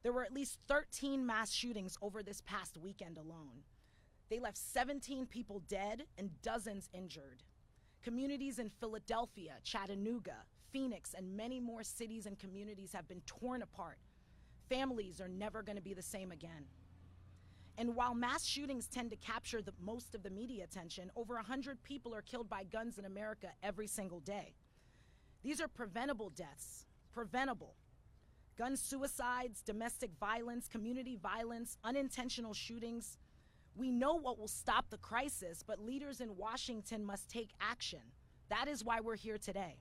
There were at least 13 mass shootings over this past weekend alone. They left 17 people dead and dozens injured. Communities in Philadelphia, Chattanooga, Phoenix, and many more cities and communities have been torn apart. Families are never going to be the same again. And while mass shootings tend to capture the most of the media attention, over 100 people are killed by guns in America every single day. These are preventable deaths, preventable. Gun suicides, domestic violence, community violence, unintentional shootings. We know what will stop the crisis, but leaders in Washington must take action. That is why we're here today.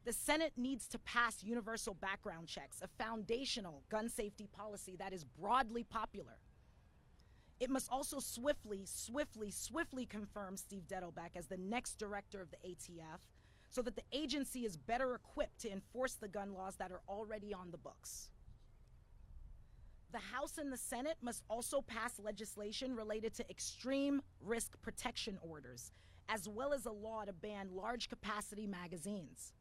The Senate needs to pass universal background checks, a foundational gun safety policy that is broadly popular. It must also swiftly confirm Steve Dettelbeck as the next director of the ATF so that the agency is better equipped to enforce the gun laws that are already on the books. The House and the Senate must also pass legislation related to extreme risk protection orders, as well as a law to ban large capacity magazines.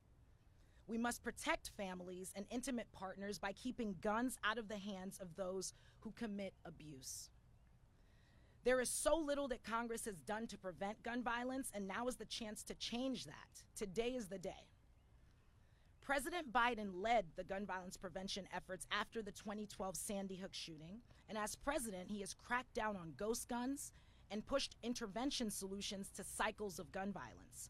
We must protect families and intimate partners by keeping guns out of the hands of those who commit abuse. There is so little that Congress has done to prevent gun violence, and now is the chance to change that. Today is the day. President Biden led the gun violence prevention efforts after the 2012 Sandy Hook shooting, and as president, he has cracked down on ghost guns and pushed intervention solutions to cycles of gun violence.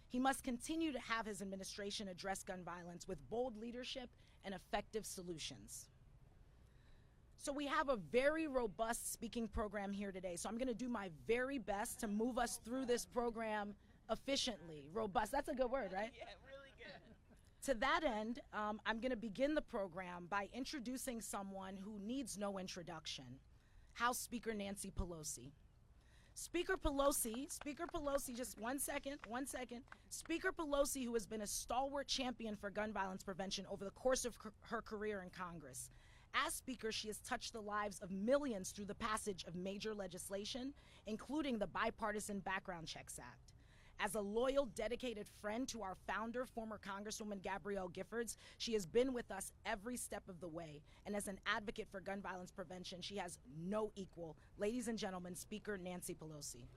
He must continue to have his administration address gun violence with bold leadership and effective solutions. So we have a very robust speaking program here today, so I'm going to do my very best to move us through this program efficiently. Robust, that's a good word, right? Yeah, really good. To that end, I'm going to begin the program by introducing someone who needs no introduction, House Speaker Nancy Pelosi. Speaker Pelosi, just one second. Speaker Pelosi, who has been a stalwart champion for gun violence prevention over the course of her career in Congress. As Speaker, she has touched the lives of millions through the passage of major legislation, including the Bipartisan Background Checks Act. As a loyal, dedicated friend to our founder, former Congresswoman Gabby Giffords, she has been with us every step of the way. And as an advocate for gun violence prevention, she has no equal. Ladies and gentlemen, Speaker Nancy Pelosi.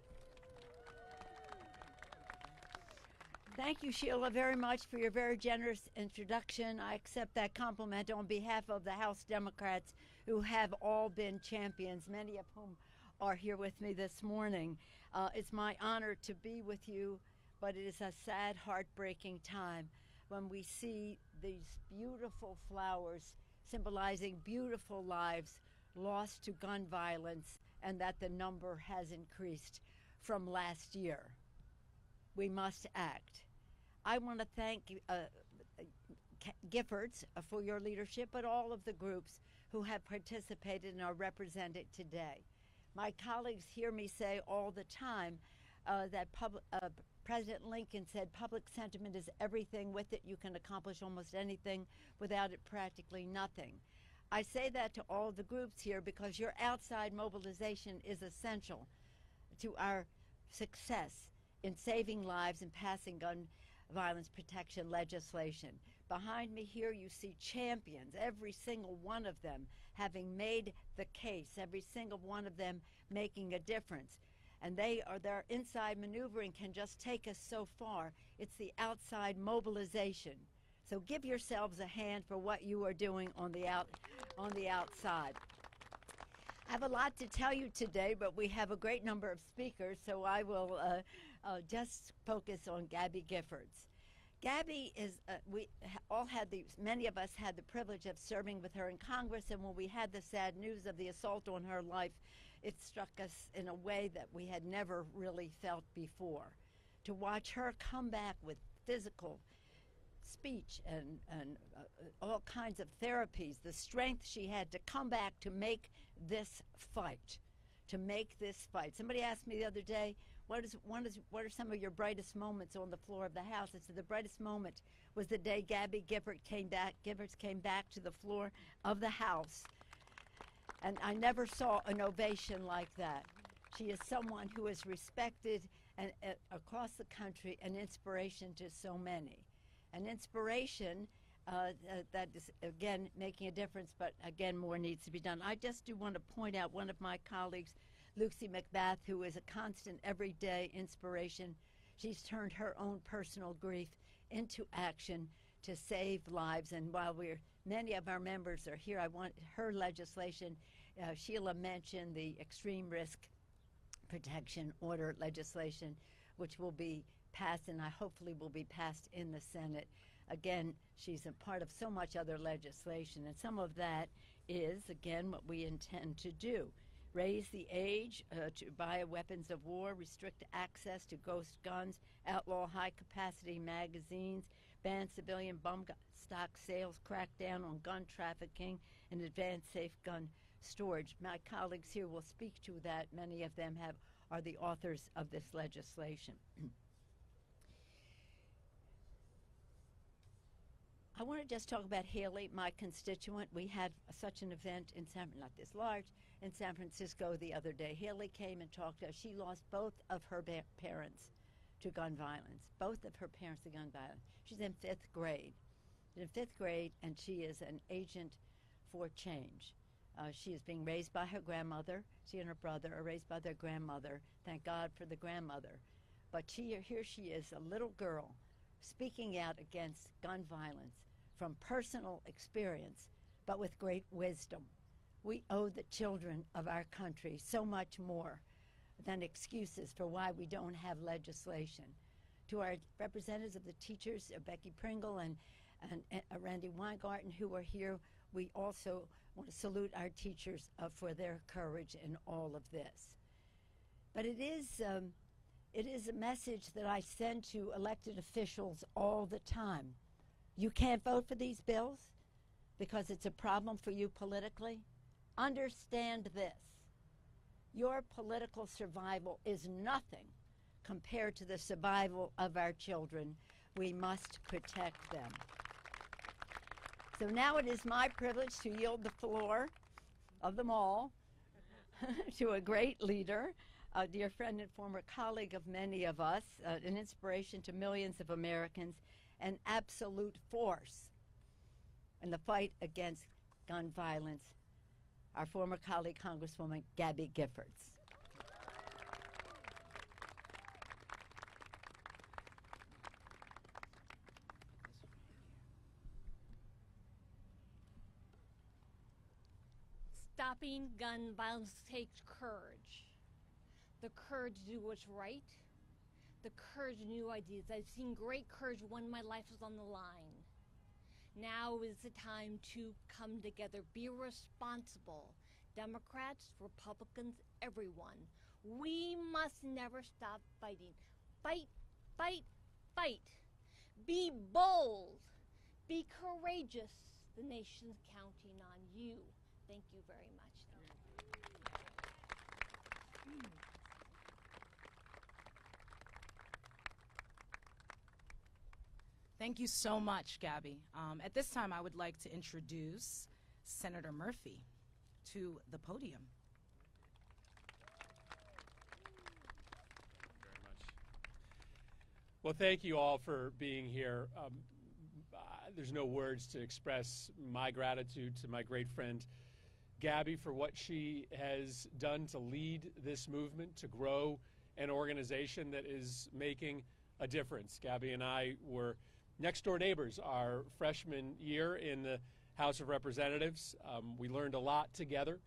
Thank you, Sheila, very much for your very generous introduction. I accept that compliment on behalf of the House Democrats who have all been champions, many of whom are here with me this morning. It's my honor to be with you, but it is a sad, heartbreaking time when we see these beautiful flowers symbolizing beautiful lives lost to gun violence, and that the number has increased from last year. We must act. I want to thank Giffords for your leadership, but all of the groups who have participated and are represented today. My colleagues hear me say all the time that President Lincoln said public sentiment is everything. With it, you can accomplish almost anything. Without it, practically nothing. I say that to all the groups here because your outside mobilization is essential to our success in saving lives and passing gun violence protection legislation. Behind me here you see champions, every single one of them having made the case, every single one of them making a difference. And their inside maneuvering can just take us so far. It's the outside mobilization. So give yourselves a hand for what you are doing on the outside. I have a lot to tell you today, but we have a great number of speakers, so I will just focus on Gabby Giffords. Gabby is, many of us had the privilege of serving with her in Congress, and when we had the sad news of the assault on her life, it struck us in a way that we had never really felt before. To watch her come back with physical speech and all kinds of therapies, the strength she had to come back to make this fight. Somebody asked me the other day, what are some of your brightest moments on the floor of the House? I said the brightest moment was the day Gabby Giffords came back to the floor of the House. And I never saw an ovation like that. She is someone who is respected and across the country, an inspiration to so many. An inspiration that is, again, making a difference, but again, more needs to be done. I just do want to point out one of my colleagues, Lucy Macbeth, who is a constant everyday inspiration. She's turned her own personal grief into action to save lives. And while many of our members are here, I want her legislation. Sheila mentioned the extreme risk protection order legislation, which will be passed, and I hopefully will be passed in the Senate. Again, she's a part of so much other legislation, and some of that is, again, what we intend to do. Raise the age to buy weapons of war, restrict access to ghost guns, outlaw high-capacity magazines, ban civilian bump stock sales, crack down on gun trafficking, and advance safe gun storage. My colleagues here will speak to that. Many of them are the authors of this legislation. I want to just talk about Haley, my constituent. We had such an event in not this large, in San Francisco the other day. Haley came and talked to us. She lost both of her parents to gun violence, both of her parents to gun violence. She's in fifth grade. And she is an agent for change. She is being raised by her grandmother. She and her brother are raised by their grandmother. Thank God for the grandmother. But here she is, a little girl, speaking out against gun violence from personal experience, but with great wisdom. We owe the children of our country so much more than excuses for why we don't have legislation. To our representatives of the teachers, Becky Pringle and Randy Weingarten, who are here, we also want to salute our teachers for their courage in all of this. But it is a message that I send to elected officials all the time. You can't vote for these bills because it's a problem for you politically. Understand this. Your political survival is nothing compared to the survival of our children. We must protect them. So now it is my privilege to yield the floor of them all to a great leader, a dear friend and former colleague of many of us, an inspiration to millions of Americans, an absolute force in the fight against gun violence, our former colleague, Congresswoman Gabby Giffords. Stopping gun violence takes courage. The courage to do what's right, the courage to new ideas. I've seen great courage when my life was on the line. Now is the time to come together, be responsible. Democrats, Republicans, everyone. We must never stop fighting. Fight, fight, fight. Be bold. Be courageous. The nation's counting on you. Thank you very much. Thank you so much, Gabby. At this time, I would like to introduce Senator Murphy to the podium. Very much. Well, thank you all for being here. There's no words to express my gratitude to my great friend Gabby for what she has done to lead this movement, to grow an organization that is making a difference. Gabby and I were next door neighbors our freshman year in the House of Representatives. We learned a lot together,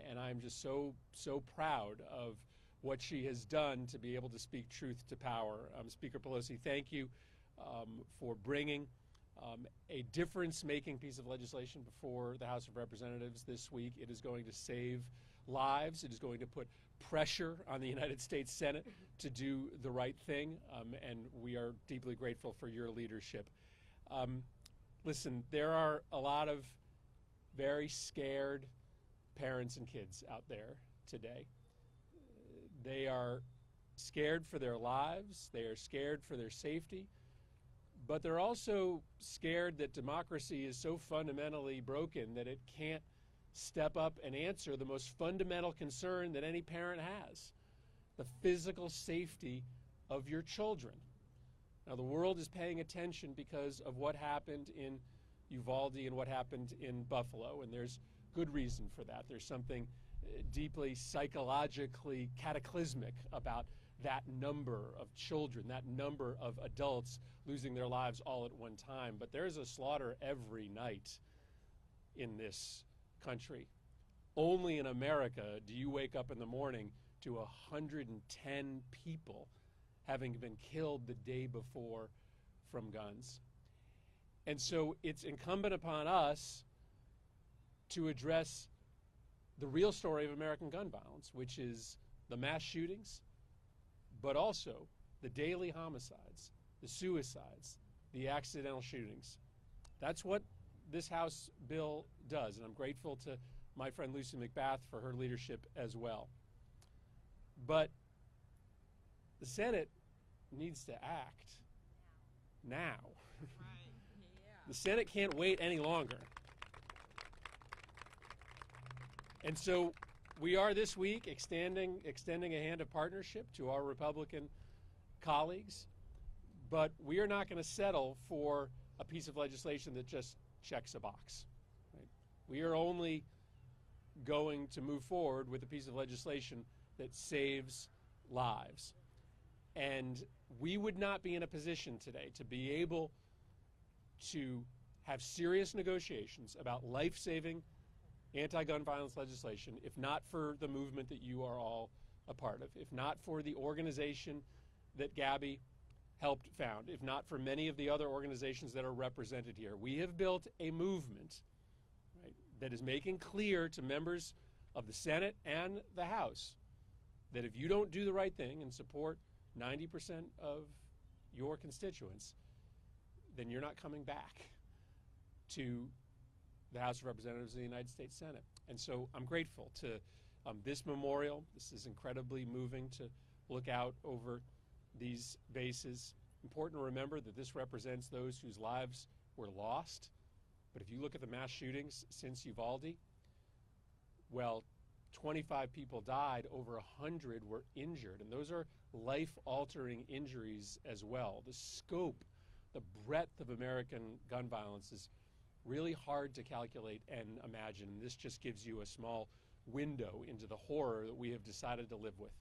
and I'm just so proud of what she has done to be able to speak truth to power. Speaker Pelosi, thank you for bringing a difference-making piece of legislation before the House of Representatives this week. It is going to save lives. It is going to put pressure on the United States Senate to do the right thing, and we are deeply grateful for your leadership. Listen, there are a lot of very scared parents and kids out there today. They are scared for their lives. They are scared for their safety. But they're also scared that democracy is so fundamentally broken that it can't step up and answer the most fundamental concern that any parent has, the physical safety of your children. Now, the world is paying attention because of what happened in Uvalde and what happened in Buffalo, and there's good reason for that. There's something deeply psychologically cataclysmic about that number of children, that number of adults losing their lives all at one time. But there's a slaughter every night in this country. Only in America do you wake up in the morning to 110 people having been killed the day before from guns. And so it's incumbent upon us to address the real story of American gun violence, which is the mass shootings, but also the daily homicides, the suicides, the accidental shootings. That's what this House bill does, and I'm grateful to my friend Lucy Macbeth for her leadership as well. But the Senate needs to act now. The Senate can't wait any longer. And so we are this week extending a hand of partnership to our Republican colleagues, but we are not going to settle for a piece of legislation that just checks a box. Right? We are only going to move forward with a piece of legislation that saves lives. And we would not be in a position today to be able to have serious negotiations about life-saving anti-gun violence legislation if not for the movement that you are all a part of, if not for the organization that Gabby helped found, if not for many of the other organizations that are represented here. We have built a movement, right, that is making clear to members of the Senate and the House that if you don't do the right thing and support 90% of your constituents, then you're not coming back to the House of Representatives of the United States Senate. And so I'm grateful to this memorial. This is incredibly moving to look out over these bases. Important to remember that this represents those whose lives were lost. But if you look at the mass shootings since Uvalde, well, 25 people died, over 100 were injured, and those are life-altering injuries as well. The scope, the breadth of American gun violence is really hard to calculate and imagine. This just gives you a small window into the horror that we have decided to live with.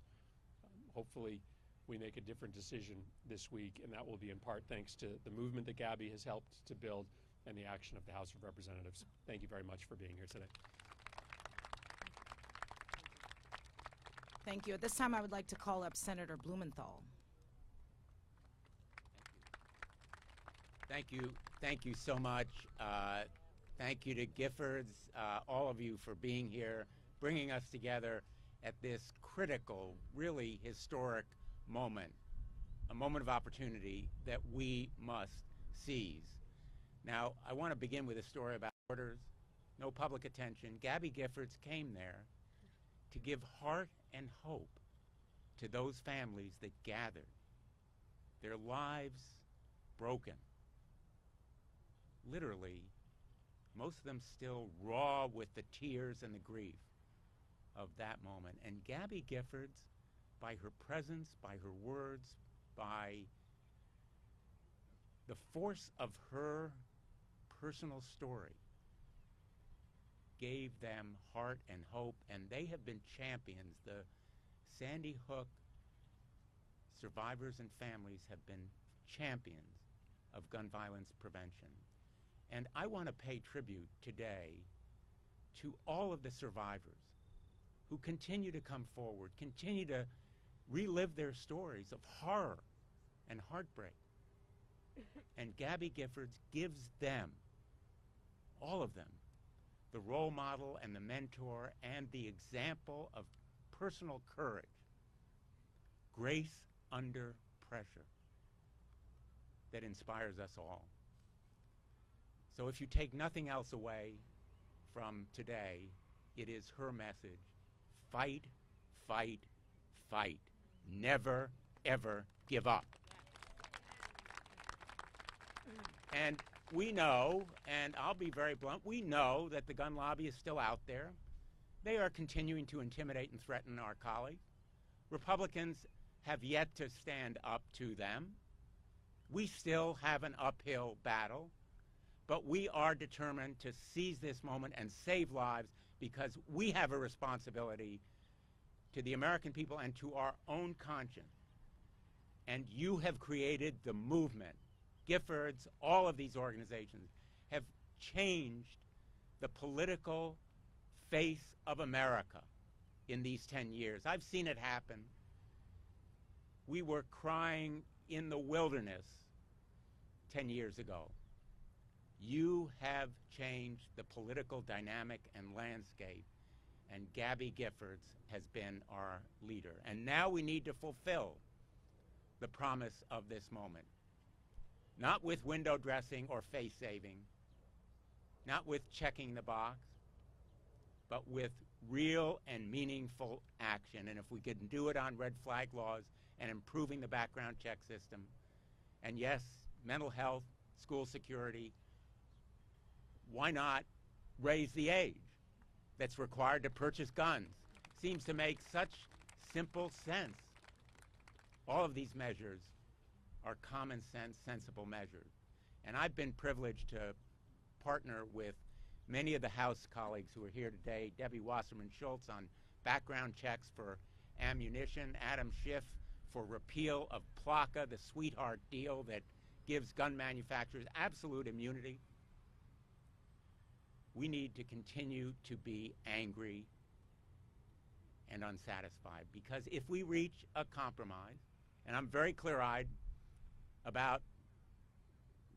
Hopefully we make a different decision this week, and that will be in part thanks to the movement that Gabby has helped to build and the action of the House of Representatives. Thank you very much for being here today. Thank you. At this time, I would like to call up Senator Blumenthal. Thank you. Thank you so much. Thank you to Giffords, all of you for being here, bringing us together at this critical, really historic moment, a moment of opportunity that we must seize. Now, I want to begin with a story about orders, no public attention. Gabby Giffords came there to give heart and hope to those families that gathered, their lives broken. Literally, most of them still raw with the tears and the grief of that moment. And Gabby Giffords, by her presence, by her words, by the force of her personal story, gave them heart and hope, and they have been champions. The Sandy Hook survivors and families have been champions of gun violence prevention. And I want to pay tribute today to all of the survivors who continue to come forward, continue to relive their stories of horror and heartbreak. And Gabby Giffords gives them, all of them, the role model and the mentor and the example of personal courage, grace under pressure, that inspires us all. So if you take nothing else away from today, it is her message: fight, fight, fight. Never, ever give up. And we know, and I'll be very blunt, we know that the gun lobby is still out there. They are continuing to intimidate and threaten our colleagues. Republicans have yet to stand up to them. We still have an uphill battle. But we are determined to seize this moment and save lives because we have a responsibility to the American people and to our own conscience. And you have created the movement. Giffords, all of these organizations have changed the political face of America in these 10 years. I've seen it happen. We were crying in the wilderness 10 years ago. You have changed the political dynamic and landscape, and Gabby Giffords has been our leader. And now we need to fulfill the promise of this moment. Not with window dressing or face saving, not with checking the box, but with real and meaningful action. And if we can do it on red flag laws and improving the background check system, and yes, mental health, school security, why not raise the age that's required to purchase guns? Seems to make such simple sense. All of these measures are common sense, sensible measures. And I've been privileged to partner with many of the House colleagues who are here today, Debbie Wasserman Schultz on background checks for ammunition, Adam Schiff for repeal of PLCA, the sweetheart deal that gives gun manufacturers absolute immunity. We need to continue to be angry and unsatisfied, because if we reach a compromise, and I'm very clear-eyed about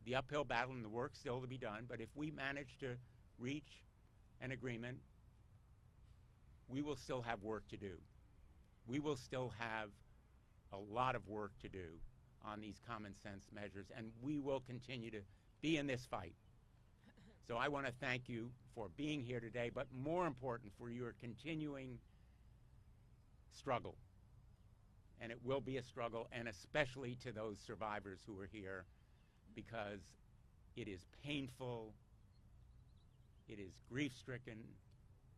the uphill battle and the work still to be done, but if we manage to reach an agreement, we will still have work to do. We will still have a lot of work to do on these common sense measures, and we will continue to be in this fight. So I want to thank you for being here today, but more important, for your continuing struggle. And it will be a struggle, and especially to those survivors who are here, because it is painful, it is grief-stricken,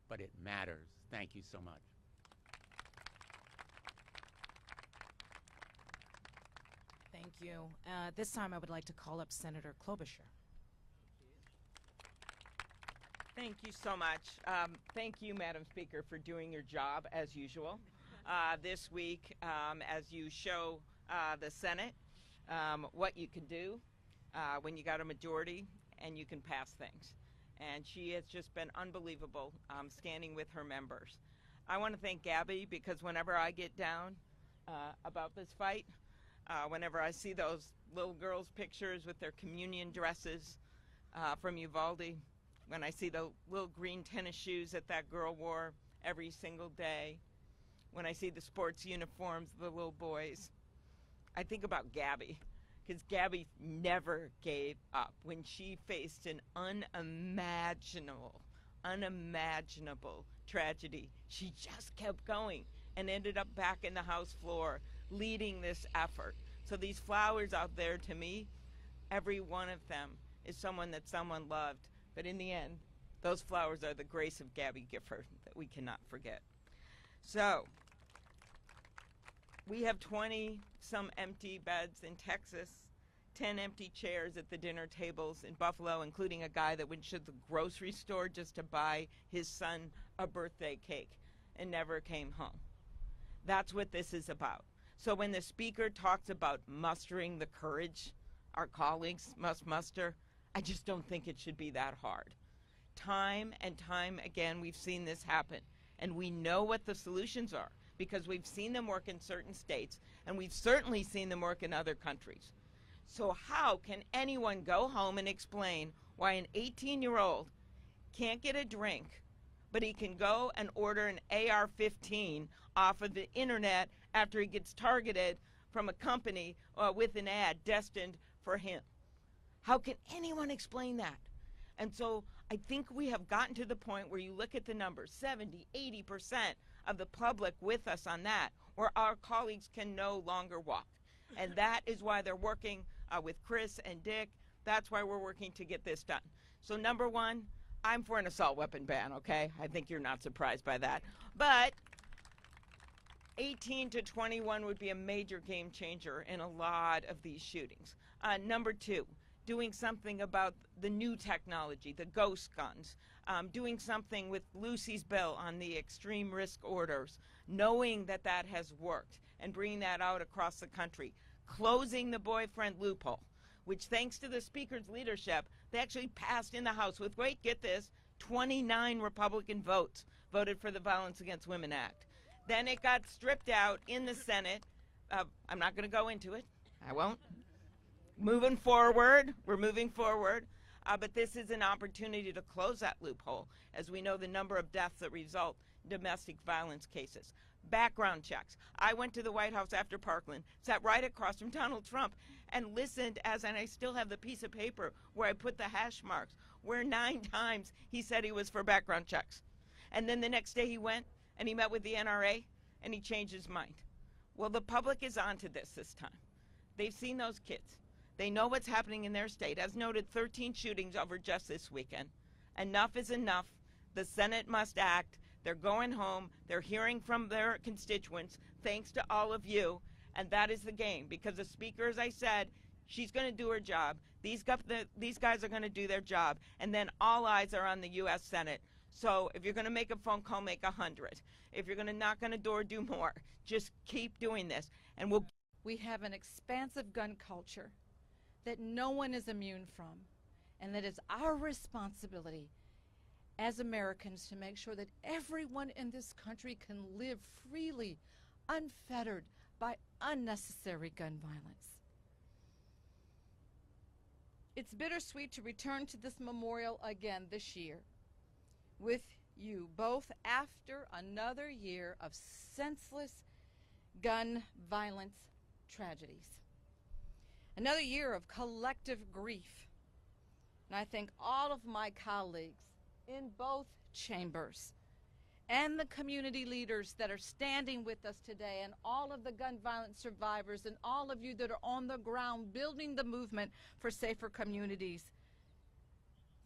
but it matters. Thank you so much. Thank you. This time I would like to call up Senator Klobuchar. Thank you so much. Thank you, Madam Speaker, for doing your job as usual. This week, as you show the Senate what you can do when you got a majority and you can pass things. And she has just been unbelievable standing with her members. I want to thank Gabby, because whenever I get down about this fight, whenever I see those little girls' pictures with their communion dresses from Uvalde, when I see the little green tennis shoes that that girl wore every single day, when I see the sports uniforms of the little boys, I think about Gabby, because Gabby never gave up. When she faced an unimaginable tragedy, she just kept going and ended up back in the House floor leading this effort. So these flowers out there, to me, every one of them is someone that someone loved. But in the end, those flowers are the grace of Gabby Giffords that we cannot forget. So we have 20-some empty beds in Texas, 10 empty chairs at the dinner tables in Buffalo, including a guy that went to the grocery store just to buy his son a birthday cake and never came home. That's what this is about. So when the Speaker talks about mustering the courage our colleagues must muster, I just don't think it should be that hard. Time and time again, we've seen this happen, and we know what the solutions are, because we've seen them work in certain states, and we've certainly seen them work in other countries. So how can anyone go home and explain why an 18-year-old can't get a drink, but he can go and order an AR-15 off of the internet after he gets targeted from a company with an ad destined for him? How can anyone explain that? And so I think we have gotten to the point where you look at the numbers, 70, 80% of the public with us on that, where our colleagues can no longer walk. And that is why they're working with Chris and Dick. That's why we're working to get this done. So number one, I'm for an assault weapon ban, okay? I think you're not surprised by that. But 18 to 21 would be a major game changer in a lot of these shootings. Number two, doing something about the new technology, the ghost guns, doing something with Lucy's bill on the extreme risk orders, knowing that that has worked and bringing that out across the country, closing the boyfriend loophole, which thanks to the Speaker's leadership, they actually passed in the House with, wait, get this, 29 Republican votes voted for the Violence Against Women Act. Then it got stripped out in the Senate. I'm not going to go into it. I won't. Moving forward, we're moving forward. But this is an opportunity to close that loophole, as we know the number of deaths that result in domestic violence cases. Background checks. I went to the White House after Parkland, sat right across from Donald Trump, and listened and I still have the piece of paper where I put the hash marks, where 9 times he said he was for background checks. And then the next day he went and he met with the NRA and he changed his mind. Well, the public is onto this time. They've seen those kids. They know what's happening in their state. As noted, 13 shootings over just this weekend. Enough is enough. The Senate must act. They're going home. They're hearing from their constituents, thanks to all of you. And that is the game, because the Speaker, as I said, she's going to do her job. These guys are going to do their job. And then all eyes are on the U.S. Senate. So if you're going to make a phone call, make 100. If you're going to knock on a door, do more. Just keep doing this. And we have an expansive gun culture that no one is immune from, and that it's our responsibility as Americans to make sure that everyone in this country can live freely, unfettered by unnecessary gun violence. It's bittersweet to return to this memorial again this year with you, both after another year of senseless gun violence tragedies. Another year of collective grief. And I thank all of my colleagues in both chambers and the community leaders that are standing with us today, and all of the gun violence survivors, and all of you that are on the ground building the movement for safer communities.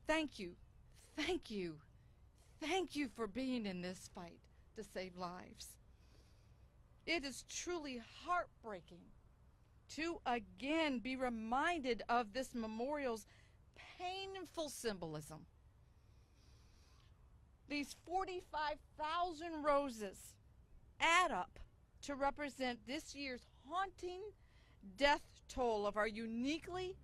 Thank you, thank you, thank you for being in this fight to save lives. It is truly heartbreaking to again be reminded of this memorial's painful symbolism. These 45,000 roses add up to represent this year's haunting death toll of our uniquely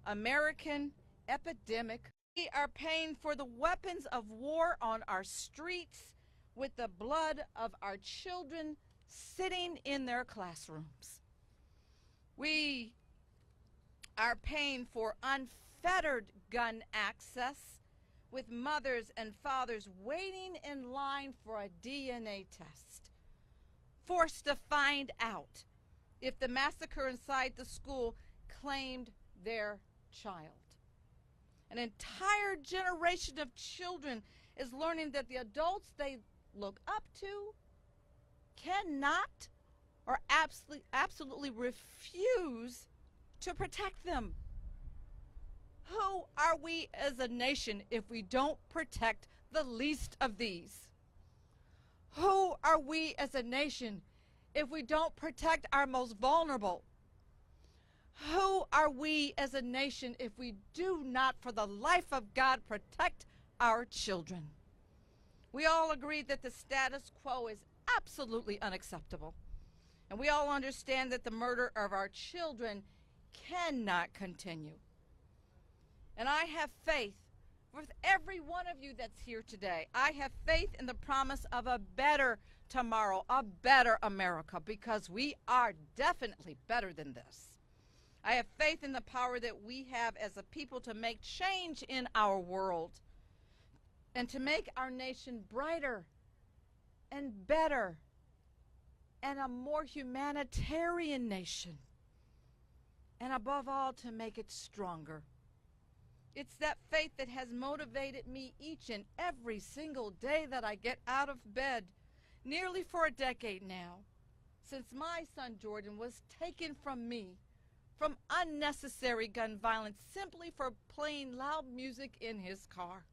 American epidemic. We are paying for the weapons of war on our streets with the blood of our children sitting in their classrooms. We are paying for unfettered gun access with mothers and fathers waiting in line for a DNA test, forced to find out if the massacre inside the school claimed their child. An entire generation of children is learning that the adults they look up to cannot or absolutely refuse to protect them. Who are we as a nation if we don't protect the least of these? Who are we as a nation if we don't protect our most vulnerable? Who are we as a nation if we do not, for the life of God, protect our children? We all agree that the status quo is absolutely unacceptable. And we all understand that the murder of our children cannot continue. And I have faith with every one of you that's here today. I have faith in the promise of a better tomorrow, a better America, because we are definitely better than this. I have faith in the power that we have as a people to make change in our world and to make our nation brighter and better and a more humanitarian nation, and above all, to make it stronger. It's that faith that has motivated me each and every single day that I get out of bed, nearly for a decade now, since my son Jordan was taken from me from unnecessary gun violence simply for playing loud music in his car.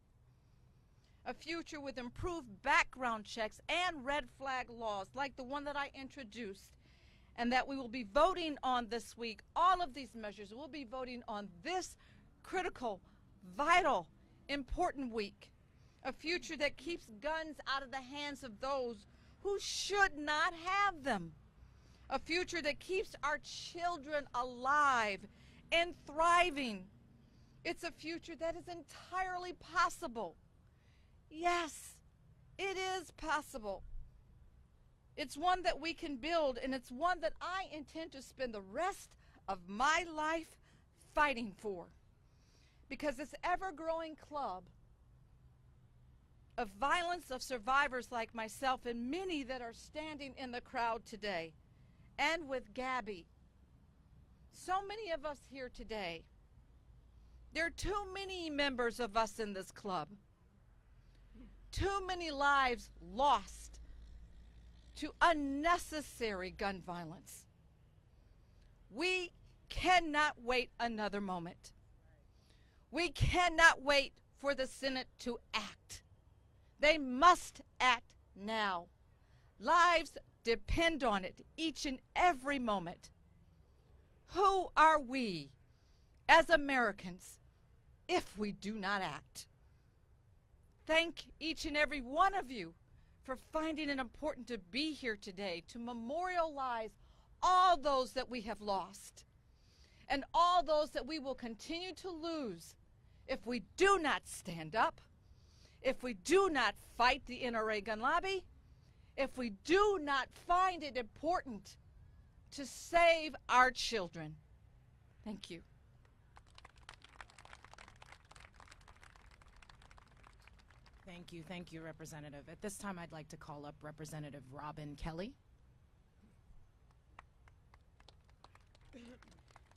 A future with improved background checks and red flag laws like the one that I introduced and that we will be voting on this week. All of these measures we'll be voting on this critical, vital, important week. A future that keeps guns out of the hands of those who should not have them. A future that keeps our children alive and thriving. It's a future that is entirely possible. Yes, it is possible. It's one that we can build, and it's one that I intend to spend the rest of my life fighting for. Because this ever-growing club of violence of survivors like myself and many that are standing in the crowd today, and with Gabby, so many of us here today, there are too many members of us in this club, too many lives lost to unnecessary gun violence. We cannot wait another moment. We cannot wait for the Senate to act. They must act now. Lives depend on it each and every moment. Who are we as Americans if we do not act? Thank each and every one of you for finding it important to be here today to memorialize all those that we have lost and all those that we will continue to lose if we do not stand up, if we do not fight the NRA gun lobby, if we do not find it important to save our children. Thank you. Thank you, Representative. At this time, I'd like to call up Representative Robin Kelly.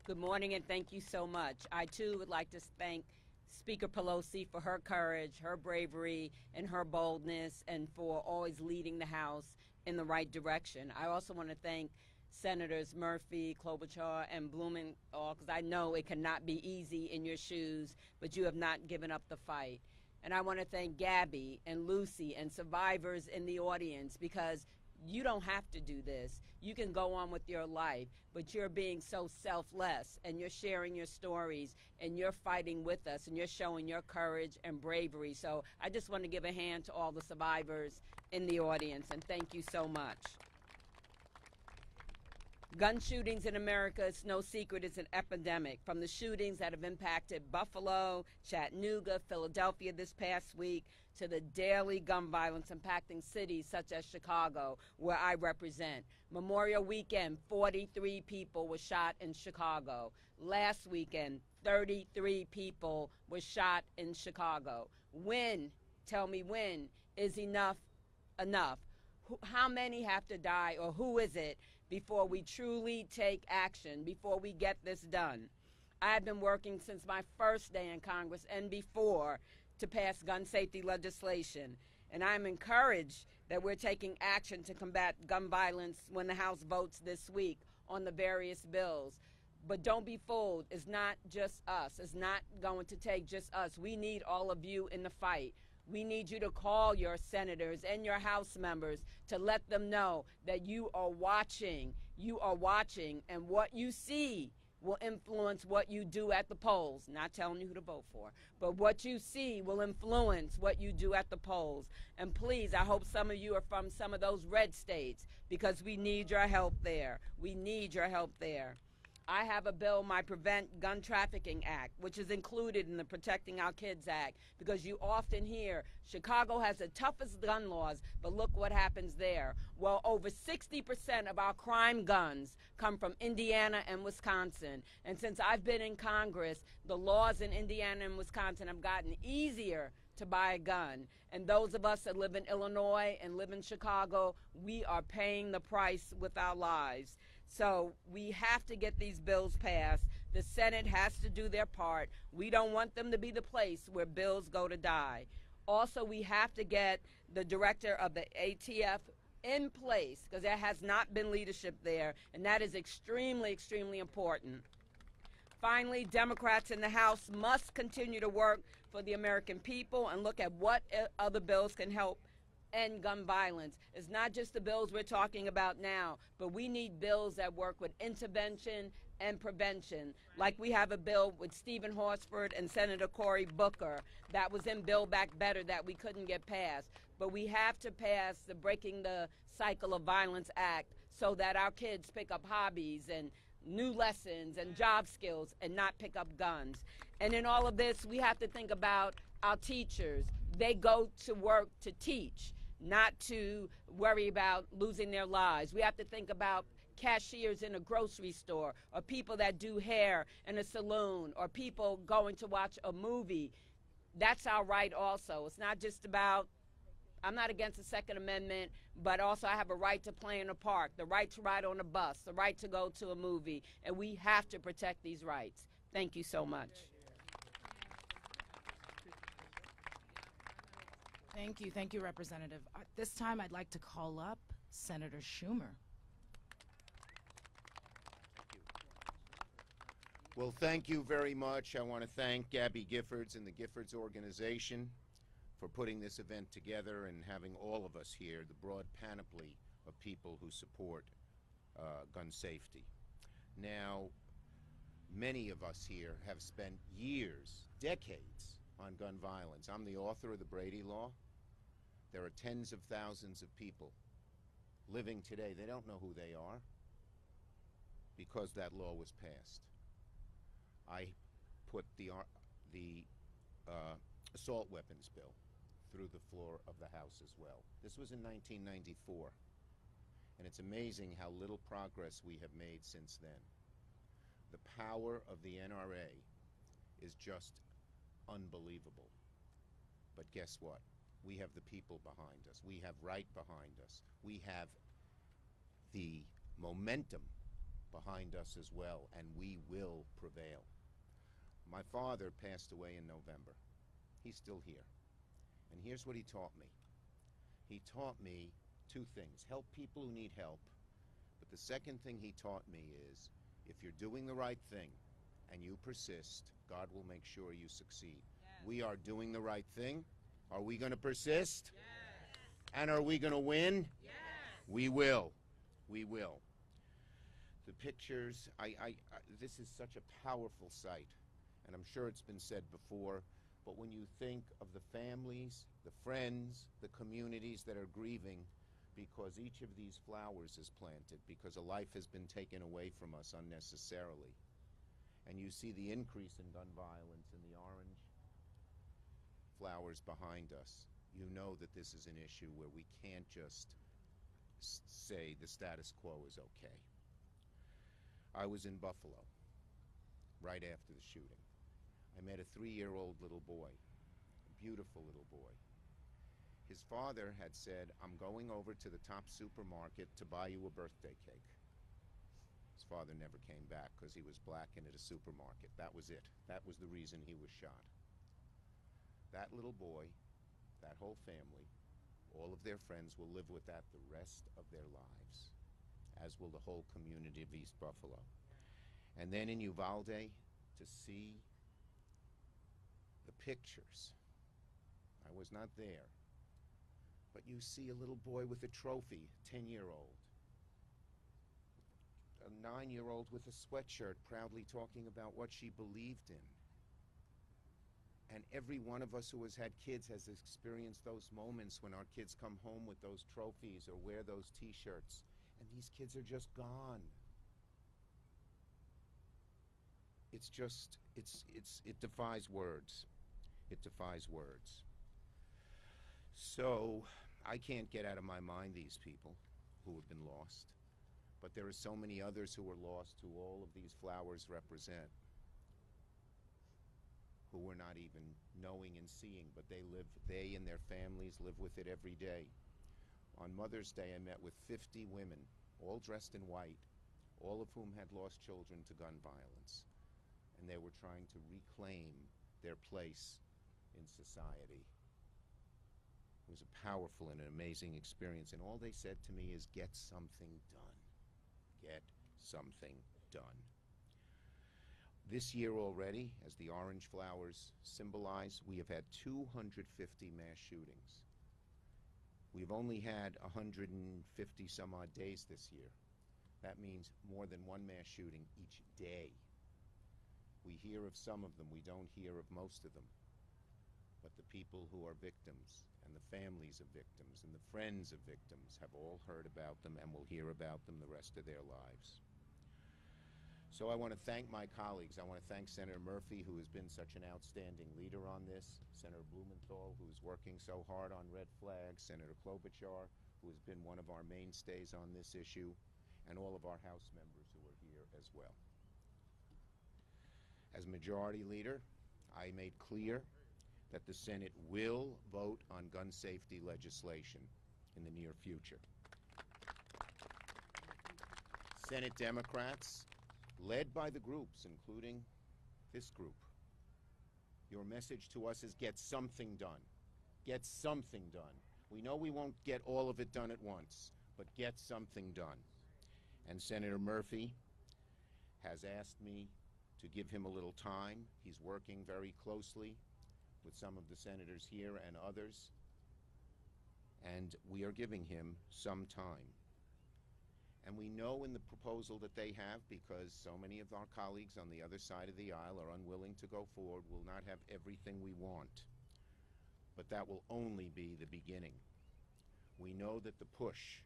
Good morning, and thank you so much. I, too, would like to thank Speaker Pelosi for her courage, her bravery, and her boldness, and for always leading the House in the right direction. I also want to thank Senators Murphy, Klobuchar, and Blumenthal, because I know it cannot be easy in your shoes, but you have not given up the fight. And I want to thank Gabby and Lucy and survivors in the audience, because you don't have to do this. You can go on with your life, but you're being so selfless, and you're sharing your stories, and you're fighting with us, and you're showing your courage and bravery. So I just want to give a hand to all the survivors in the audience, and thank you so much. Gun shootings in America, it's no secret, it's an epidemic. From the shootings that have impacted Buffalo, Chattanooga, Philadelphia this past week, to the daily gun violence impacting cities such as Chicago, where I represent. Memorial weekend, 43 people were shot in Chicago. Last weekend, 33 people were shot in Chicago. When, tell me when, is enough enough? How many have to die, or who is it, before we truly take action, before we get this done? I've been working since my first day in Congress and before to pass gun safety legislation, and I'm encouraged that we're taking action to combat gun violence when the House votes this week on the various bills. But don't be fooled. It's not just us. It's not going to take just us. We need all of you in the fight. We need you to call your senators and your House members to let them know that you are watching. You are watching, and what you see will influence what you do at the polls. Not telling you who to vote for, but what you see will influence what you do at the polls. And please, I hope some of you are from some of those red states, because we need your help there. We need your help there. I have a bill, my Prevent Gun Trafficking Act, which is included in the Protecting Our Kids Act, because you often hear Chicago has the toughest gun laws, but look what happens there. Well, over 60% of our crime guns come from Indiana and Wisconsin. And since I've been in Congress, the laws in Indiana and Wisconsin have gotten easier to buy a gun. And those of us that live in Illinois and live in Chicago, we are paying the price with our lives. So we have to get these bills passed. The Senate has to do their part. We don't want them to be the place where bills go to die. Also, we have to get the director of the ATF in place, because there has not been leadership there, and that is extremely, extremely important. Finally, Democrats in the House must continue to work for the American people and look at what other bills can help end gun violence. It's not just the bills we're talking about now, but we need bills that work with intervention and prevention. Like we have a bill with Stephen Horsford and Senator Cory Booker that was in Build Back Better that we couldn't get passed. But we have to pass the Breaking the Cycle of Violence Act so that our kids pick up hobbies and new lessons and job skills and not pick up guns. And in all of this, we have to think about our teachers. They go to work to teach, not to worry about losing their lives. We have to think about cashiers in a grocery store, or people that do hair in a salon, or people going to watch a movie. That's our right also. It's not just about, I'm not against the Second Amendment, but also I have a right to play in a park, the right to ride on a bus, the right to go to a movie, and we have to protect these rights. Thank you so much. Thank you, Representative. This time I'd like to call up Senator Schumer. Well, thank you very much. I want to thank Gabby Giffords and the Giffords organization for putting this event together and having all of us here, the broad panoply of people who support gun safety. Now, many of us here have spent years, decades, on gun violence. I'm the author of the Brady law. There are tens of thousands of people living today. They don't know who they are because that law was passed. I put the assault weapons bill through the floor of the House as well. This was in 1994, and it's amazing how little progress we have made since then. The power of the NRA is just unbelievable. But guess what? We have the people behind us. We have right behind us. We have the momentum behind us as well, and we will prevail. My father passed away in November. He's still here. And here's what he taught me. He taught me two things: help people who need help. But the second thing he taught me is, if you're doing the right thing and you persist, God will make sure you succeed. Yes. We are doing the right thing. Are we going to persist? Yes. And are we going to win? Yes. We will. We will. The pictures, this is such a powerful sight, and I'm sure it's been said before, but when you think of the families, the friends, the communities that are grieving because each of these flowers is planted, because a life has been taken away from us unnecessarily, and you see the increase in gun violence in the orange flowers behind us, you know that this is an issue where we can't just say the status quo is okay. I was in Buffalo right after the shooting. I met a 3-year-old little boy, a beautiful little boy. His father had said, I'm going over to the top supermarket to buy you a birthday cake. His father never came back because he was black and at a supermarket. That was it. That was the reason he was shot. That little boy, that whole family, all of their friends will live with that the rest of their lives, as will the whole community of East Buffalo. And then in Uvalde, to see the pictures. I was not there, but you see a little boy with a trophy, 10-year-old, a 9-year-old with a sweatshirt proudly talking about what she believed in. And every one of us who has had kids has experienced those moments when our kids come home with those trophies or wear those t-shirts, and these kids are just gone. It's just, it defies words. It defies words. So I can't get out of my mind these people who have been lost, but there are so many others who were lost who all of these flowers represent, who we're not even knowing and seeing, but they and their families live with it every day. On Mother's Day, I met with 50 women, all dressed in white, all of whom had lost children to gun violence, and they were trying to reclaim their place in society. It was a powerful and an amazing experience, and all they said to me is, get something done. Get something done. This year already, as the orange flowers symbolize, we have had 250 mass shootings. We've only had 150 some odd days this year. That means more than one mass shooting each day. We hear of some of them, we don't hear of most of them. But the people who are victims, and the families of victims, and the friends of victims have all heard about them and will hear about them the rest of their lives. So I want to thank my colleagues. I want to thank Senator Murphy, who has been such an outstanding leader on this, Senator Blumenthal, who is working so hard on red flags, Senator Klobuchar, who has been one of our mainstays on this issue, and all of our House members who are here as well. As Majority Leader, I made clear that the Senate will vote on gun safety legislation in the near future. Senate Democrats, led by the groups, including this group, your message to us is get something done. Get something done. We know we won't get all of it done at once, but get something done. And Senator Murphy has asked me to give him a little time. He's working very closely with some of the senators here and others, and we are giving him some time. And we know in the proposal that they have, because so many of our colleagues on the other side of the aisle are unwilling to go forward, will not have everything we want. But that will only be the beginning. We know that the push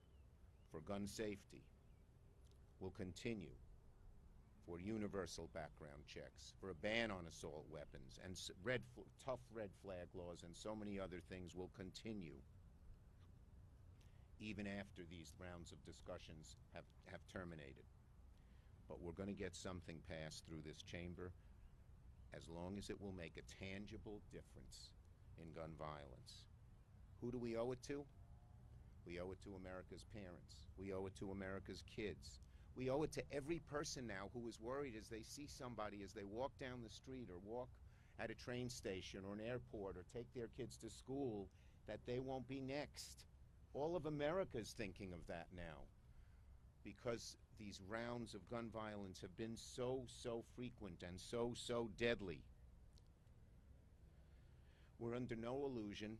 for gun safety will continue, for universal background checks, for a ban on assault weapons, and tough red flag laws, and so many other things will continue even after these rounds of discussions have terminated. But we're going to get something passed through this chamber as long as it will make a tangible difference in gun violence. Who do we owe it to? We owe it to America's parents. We owe it to America's kids. We owe it to every person now who is worried as they see somebody, as they walk down the street or walk at a train station or an airport or take their kids to school, that they won't be next. All of America is thinking of that now, because these rounds of gun violence have been so frequent and so deadly. We're under no illusion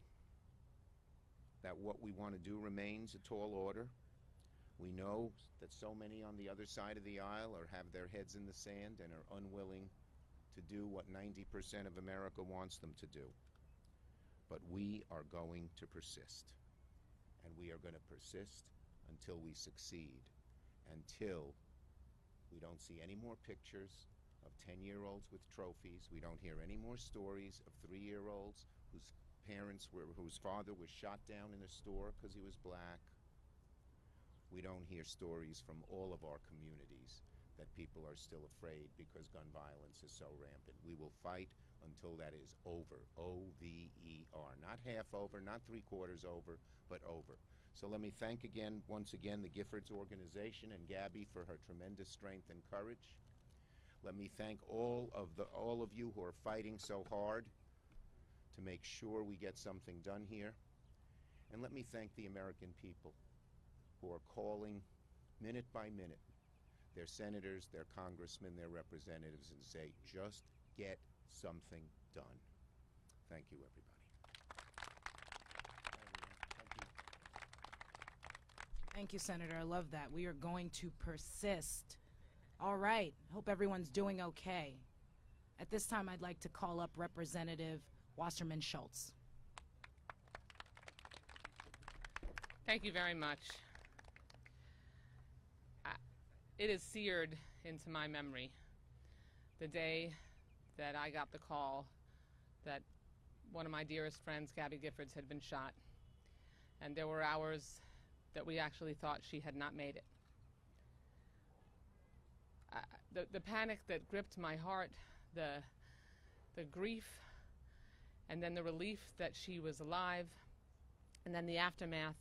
that what we want to do remains a tall order. We know that so many on the other side of the aisle have their heads in the sand and are unwilling to do what 90% of America wants them to do. But we are going to persist. And we are going to persist until we succeed, until we don't see any more pictures of 10-year-olds with trophies. We don't hear any more stories of 3-year-olds whose father was shot down in a store because he was black. We don't hear stories from all of our communities that people are still afraid because gun violence is so rampant. We will fight until that is over, O-V-E-R. Not half over, not three-quarters over, but over. So let me thank once again, the Giffords organization and Gabby for her tremendous strength and courage. Let me thank all of you who are fighting so hard to make sure we get something done here. And let me thank the American people who are calling minute by minute their senators, their congressmen, their representatives, and say, just get something done. Thank you, everybody. Thank you, Senator. I love that. We are going to persist. All right. Hope everyone's doing okay. At this time, I'd like to call up Representative Wasserman Schultz. Thank you very much. It is seared into my memory the day that I got the call that one of my dearest friends, Gabby Giffords, had been shot. And there were hours that we actually thought she had not made it. The panic that gripped my heart, the grief, and then the relief that she was alive, and then the aftermath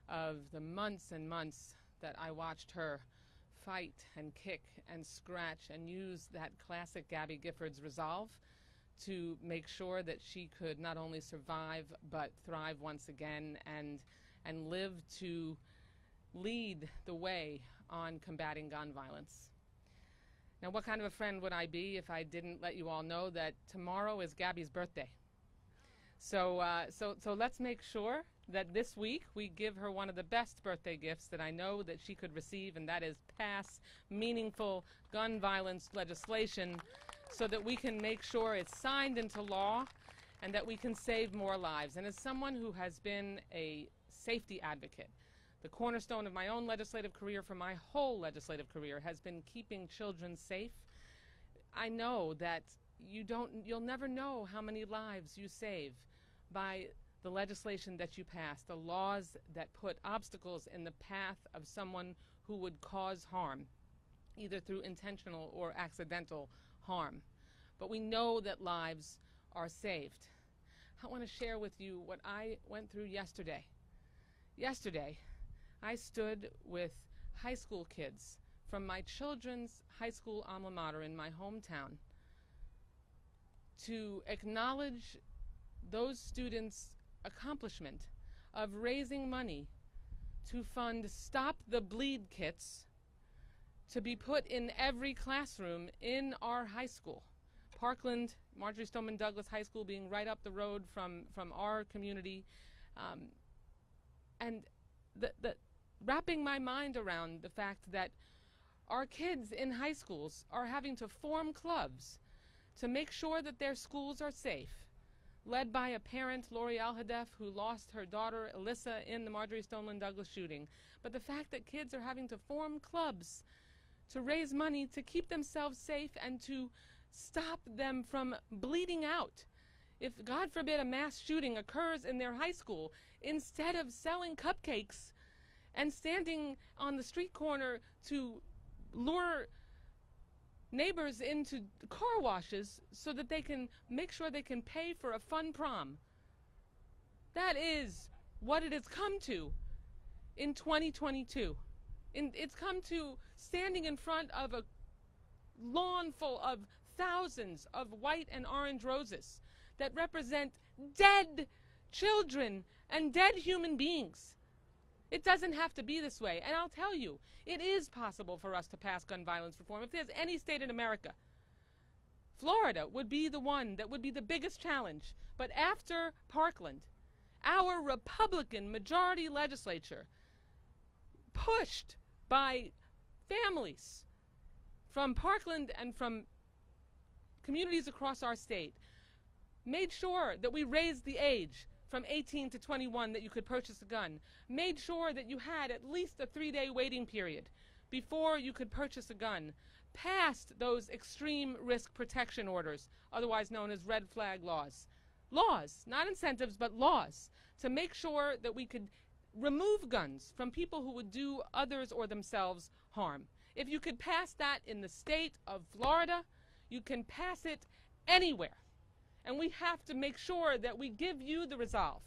of the months and months that I watched her fight and kick and scratch and use that classic Gabby Giffords resolve to make sure that she could not only survive but thrive once again and live to lead the way on combating gun violence. Now, what kind of a friend would I be if I didn't let you all know that tomorrow is Gabby's birthday? So let's make sure that this week we give her one of the best birthday gifts that I know that she could receive, and that is pass meaningful gun violence legislation so that we can make sure it's signed into law and that we can save more lives. And as someone who has been a safety advocate, the cornerstone of my own legislative career for my whole legislative career has been keeping children safe. I know that you'll never know how many lives you save by the legislation that you pass, the laws that put obstacles in the path of someone who would cause harm, either through intentional or accidental harm. But we know that lives are saved. I want to share with you what I went through yesterday. Yesterday, I stood with high school kids from my children's high school alma mater in my hometown to acknowledge those students' accomplishment of raising money to fund Stop the Bleed kits to be put in every classroom in our high school. Parkland, Marjorie Stoneman Douglas High School being right up the road from our community. And the wrapping my mind around the fact that our kids in high schools are having to form clubs to make sure that their schools are safe, led by a parent, Lori Alhadeff, who lost her daughter, Alyssa, in the Marjorie Stoneman Douglas shooting. But the fact that kids are having to form clubs to raise money to keep themselves safe and to stop them from bleeding out. If, God forbid, a mass shooting occurs in their high school, instead of selling cupcakes and standing on the street corner to lure neighbors into car washes so that they can make sure they can pay for a fun prom. That is what it has come to in 2022. It's come to standing in front of a lawn full of thousands of white and orange roses that represent dead children and dead human beings. It doesn't have to be this way. And I'll tell you, it is possible for us to pass gun violence reform. If there's any state in America, Florida would be the one that would be the biggest challenge. But after Parkland, our Republican majority legislature, pushed by families from Parkland and from communities across our state, made sure that we raised the age from 18 to 21 that you could purchase a gun, made sure that you had at least a 3-day waiting period before you could purchase a gun, passed those extreme risk protection orders, otherwise known as red flag laws. Laws, not incentives, but laws, to make sure that we could remove guns from people who would do others or themselves harm. If you could pass that in the state of Florida, you can pass it anywhere. And we have to make sure that we give you the resolve,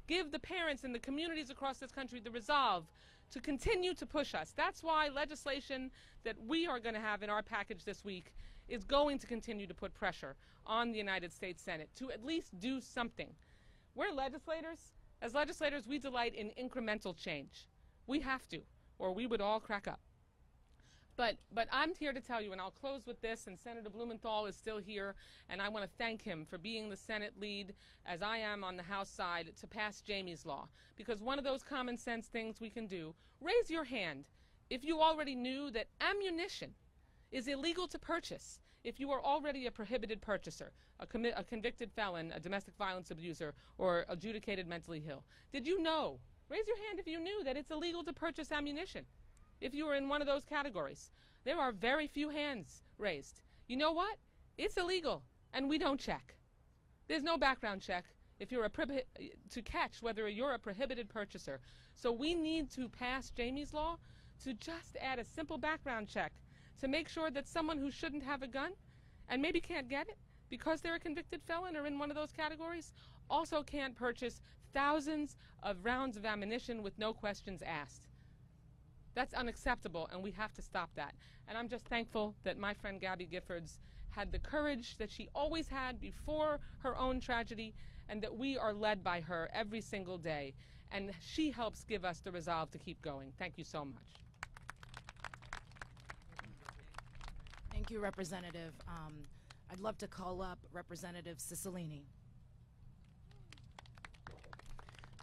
give the parents and the communities across this country the resolve to continue to push us. That's why legislation that we are going to have in our package this week is going to continue to put pressure on the United States Senate to at least do something. We're legislators. As legislators, we delight in incremental change. We have to, or we would all crack up. But I'm here to tell you, and I'll close with this, and Senator Blumenthal is still here, and I want to thank him for being the Senate lead, as I am on the House side, to pass Jamie's Law. Because one of those common sense things we can do, raise your hand if you already knew that ammunition is illegal to purchase if you are already a prohibited purchaser, a convicted felon, a domestic violence abuser, or adjudicated mentally ill. Did you know? Raise your hand if you knew that it's illegal to purchase ammunition. If you were in one of those categories, there are very few hands raised. You know what? It's illegal, and we don't check. There's no background check if you're to catch whether you're a prohibited purchaser. So we need to pass Jamie's Law to just add a simple background check to make sure that someone who shouldn't have a gun and maybe can't get it because they're a convicted felon or in one of those categories also can't purchase thousands of rounds of ammunition with no questions asked. That's unacceptable, and we have to stop that. And I'm just thankful that my friend Gabby Giffords had the courage that she always had before her own tragedy, and that we are led by her every single day. And she helps give us the resolve to keep going. Thank you so much. Thank you, Representative. I'd love to call up Representative Cicilline.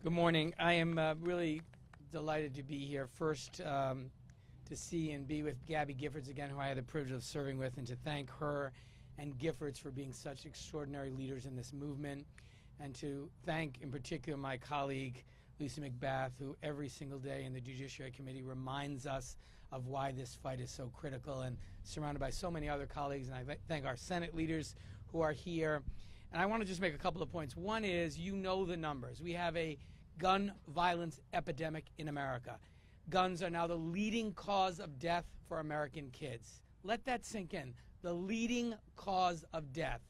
Good morning. I am really delighted to be here. First, to see and be with Gabby Giffords again, who I had the privilege of serving with, and to thank her and Giffords for being such extraordinary leaders in this movement, and to thank in particular my colleague Lucy Macbeth, who every single day in the Judiciary Committee reminds us of why this fight is so critical, and surrounded by so many other colleagues. And I thank our Senate leaders who are here. And I want to just make a couple of points. One is, you know the numbers. We have a gun violence epidemic in America. Guns are now the leading cause of death for American kids. Let that sink in. The leading cause of death.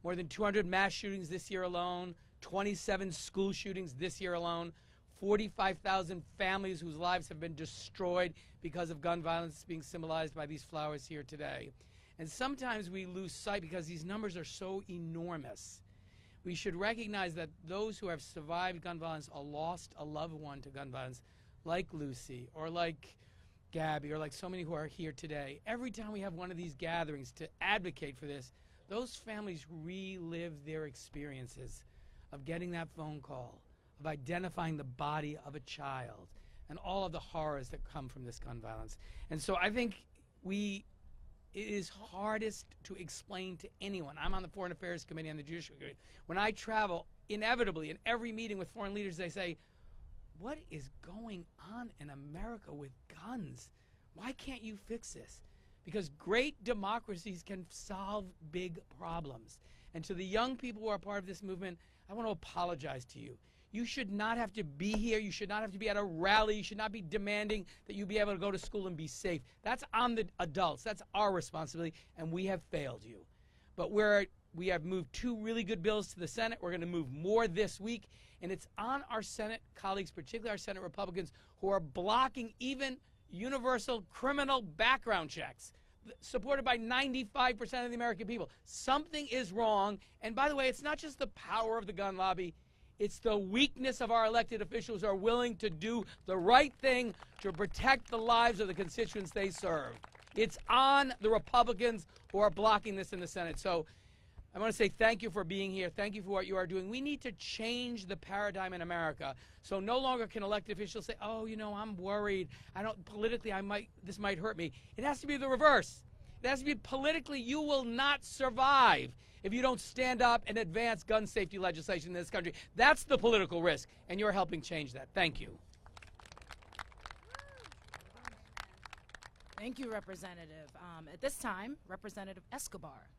More than 200 mass shootings this year alone, 27 school shootings this year alone, 45,000 families whose lives have been destroyed because of gun violence being symbolized by these flowers here today. And sometimes we lose sight because these numbers are so enormous. We should recognize that those who have survived gun violence or lost a loved one to gun violence, like Lucy or like Gabby or like so many who are here today, every time we have one of these gatherings to advocate for this, those families relive their experiences of getting that phone call, of identifying the body of a child, and all of the horrors that come from this gun violence. And so I think it is hardest to explain to anyone. I'm on the Foreign Affairs Committee and the Judiciary Committee. When I travel, inevitably, in every meeting with foreign leaders, they say, what is going on in America with guns? Why can't you fix this? Because great democracies can solve big problems. And to the young people who are part of this movement, I want to apologize to you. You should not have to be here. You should not have to be at a rally. You should not be demanding that you be able to go to school and be safe. That's on the adults. That's our responsibility, and we have failed you. But we have moved 2 really good bills to the Senate. We're going to move more this week, and it's on our Senate colleagues, particularly our Senate Republicans, who are blocking even universal criminal background checks, supported by 95% of the American people. Something is wrong, and by the way, it's not just the power of the gun lobby. It's the weakness of our elected officials who are willing to do the right thing to protect the lives of the constituents they serve. It's on the Republicans who are blocking this in the Senate. So I want to say thank you for being here. Thank you for what you are doing. We need to change the paradigm in America. So no longer can elected officials say, oh, you know, I'm worried. Politically, this might hurt me. It has to be the reverse. It has to be politically, you will not survive if you don't stand up and advance gun safety legislation in this country. That's the political risk, and you're helping change that. Thank you. Thank you, Representative. At this time, Representative Escobar.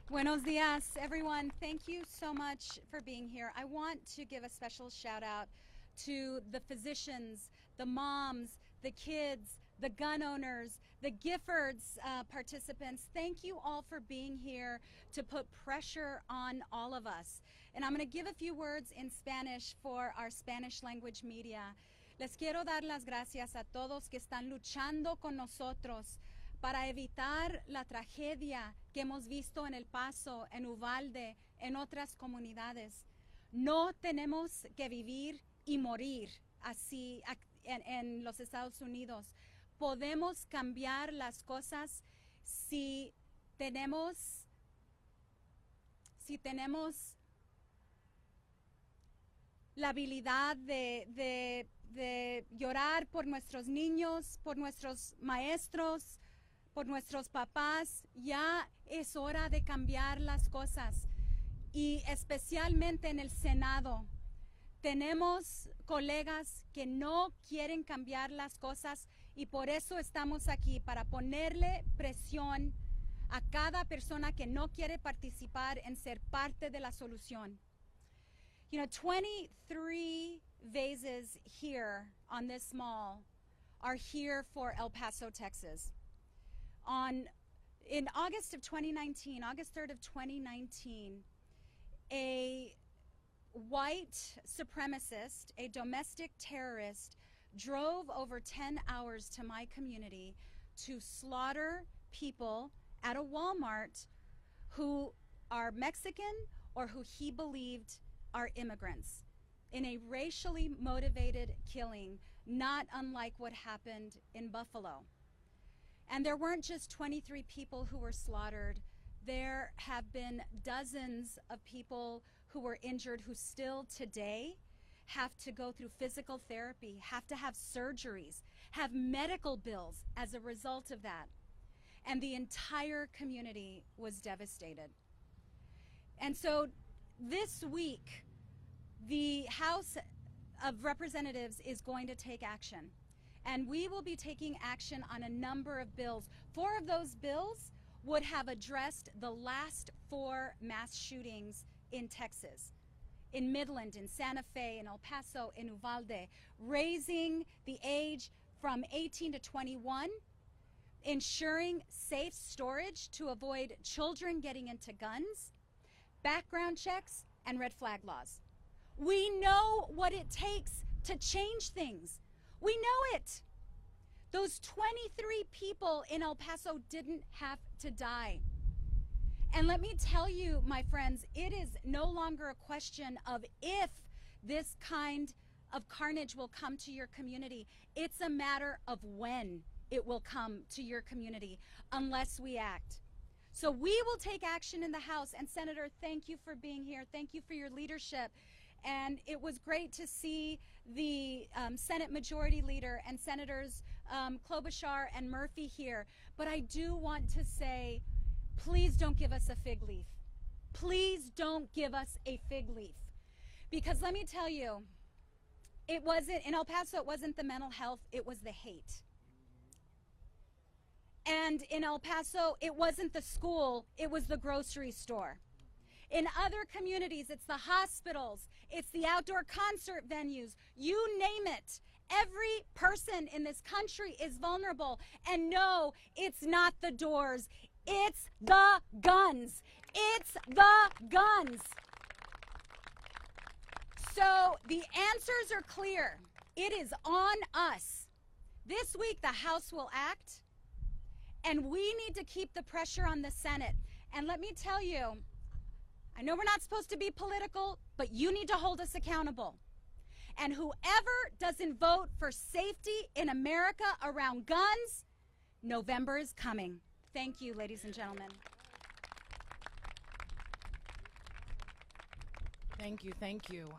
Buenos dias, everyone. Thank you so much for being here. I want to give a special shout out to the physicians, the moms, the kids, the gun owners, the Giffords participants. Thank you all for being here to put pressure on all of us. And I'm going to give a few words in Spanish for our Spanish language media. Les quiero dar las gracias a todos que están luchando con nosotros para evitar la tragedia que hemos visto en El Paso, en Uvalde, en otras comunidades. No tenemos que vivir y morir así en los Estados Unidos. Podemos cambiar las cosas si tenemos la habilidad de llorar por nuestros niños, por nuestros maestros, por nuestros papás. Ya es hora de cambiar las cosas, y especialmente en el Senado. Tenemos colegas que no quieren cambiar las cosas, y por eso estamos aquí, para ponerle presión a cada persona que no quiere participar en ser parte de la solución. You know, 23 vases here on this mall are here for El Paso, Texas. In August of 2019, August 3rd of 2019, a white supremacist, a domestic terrorist, drove over 10 hours to my community to slaughter people at a Walmart who are Mexican or who he believed are immigrants, in a racially motivated killing, not unlike what happened in Buffalo. And there weren't just 23 people who were slaughtered. There have been dozens of people who were injured who still today have to go through physical therapy, have to have surgeries, have medical bills as a result of that. And the entire community was devastated. And so this week, the House of Representatives is going to take action. And we will be taking action on a number of bills. 4 of those bills would have addressed the last 4 mass shootings in Texas, in Midland, in Santa Fe, in El Paso, in Uvalde, raising the age from 18 to 21, ensuring safe storage to avoid children getting into guns, background checks, and red flag laws. We know what it takes to change things. We know it. Those 23 people in El Paso didn't have to die. And let me tell you, my friends, it is no longer a question of if this kind of carnage will come to your community. It's a matter of when it will come to your community, unless we act. So we will take action in the House. And Senator, thank you for being here. Thank you for your leadership. And it was great to see the Senate Majority Leader and Senators Klobuchar and Murphy here. But I do want to say, please don't give us a fig leaf. Please don't give us a fig leaf. Because let me tell you, it wasn't, in El Paso, it wasn't the mental health, it was the hate. And in El Paso, it wasn't the school, it was the grocery store. In other communities, it's the hospitals, it's the outdoor concert venues, you name it. Every person in this country is vulnerable. And no, it's not the doors, it's the guns. It's the guns. So the answers are clear. It is on us. This week, the House will act. And we need to keep the pressure on the Senate. And let me tell you, I know we're not supposed to be political, but you need to hold us accountable. And whoever doesn't vote for safety in America around guns, November is coming. Thank you, ladies and gentlemen. Thank you, thank you.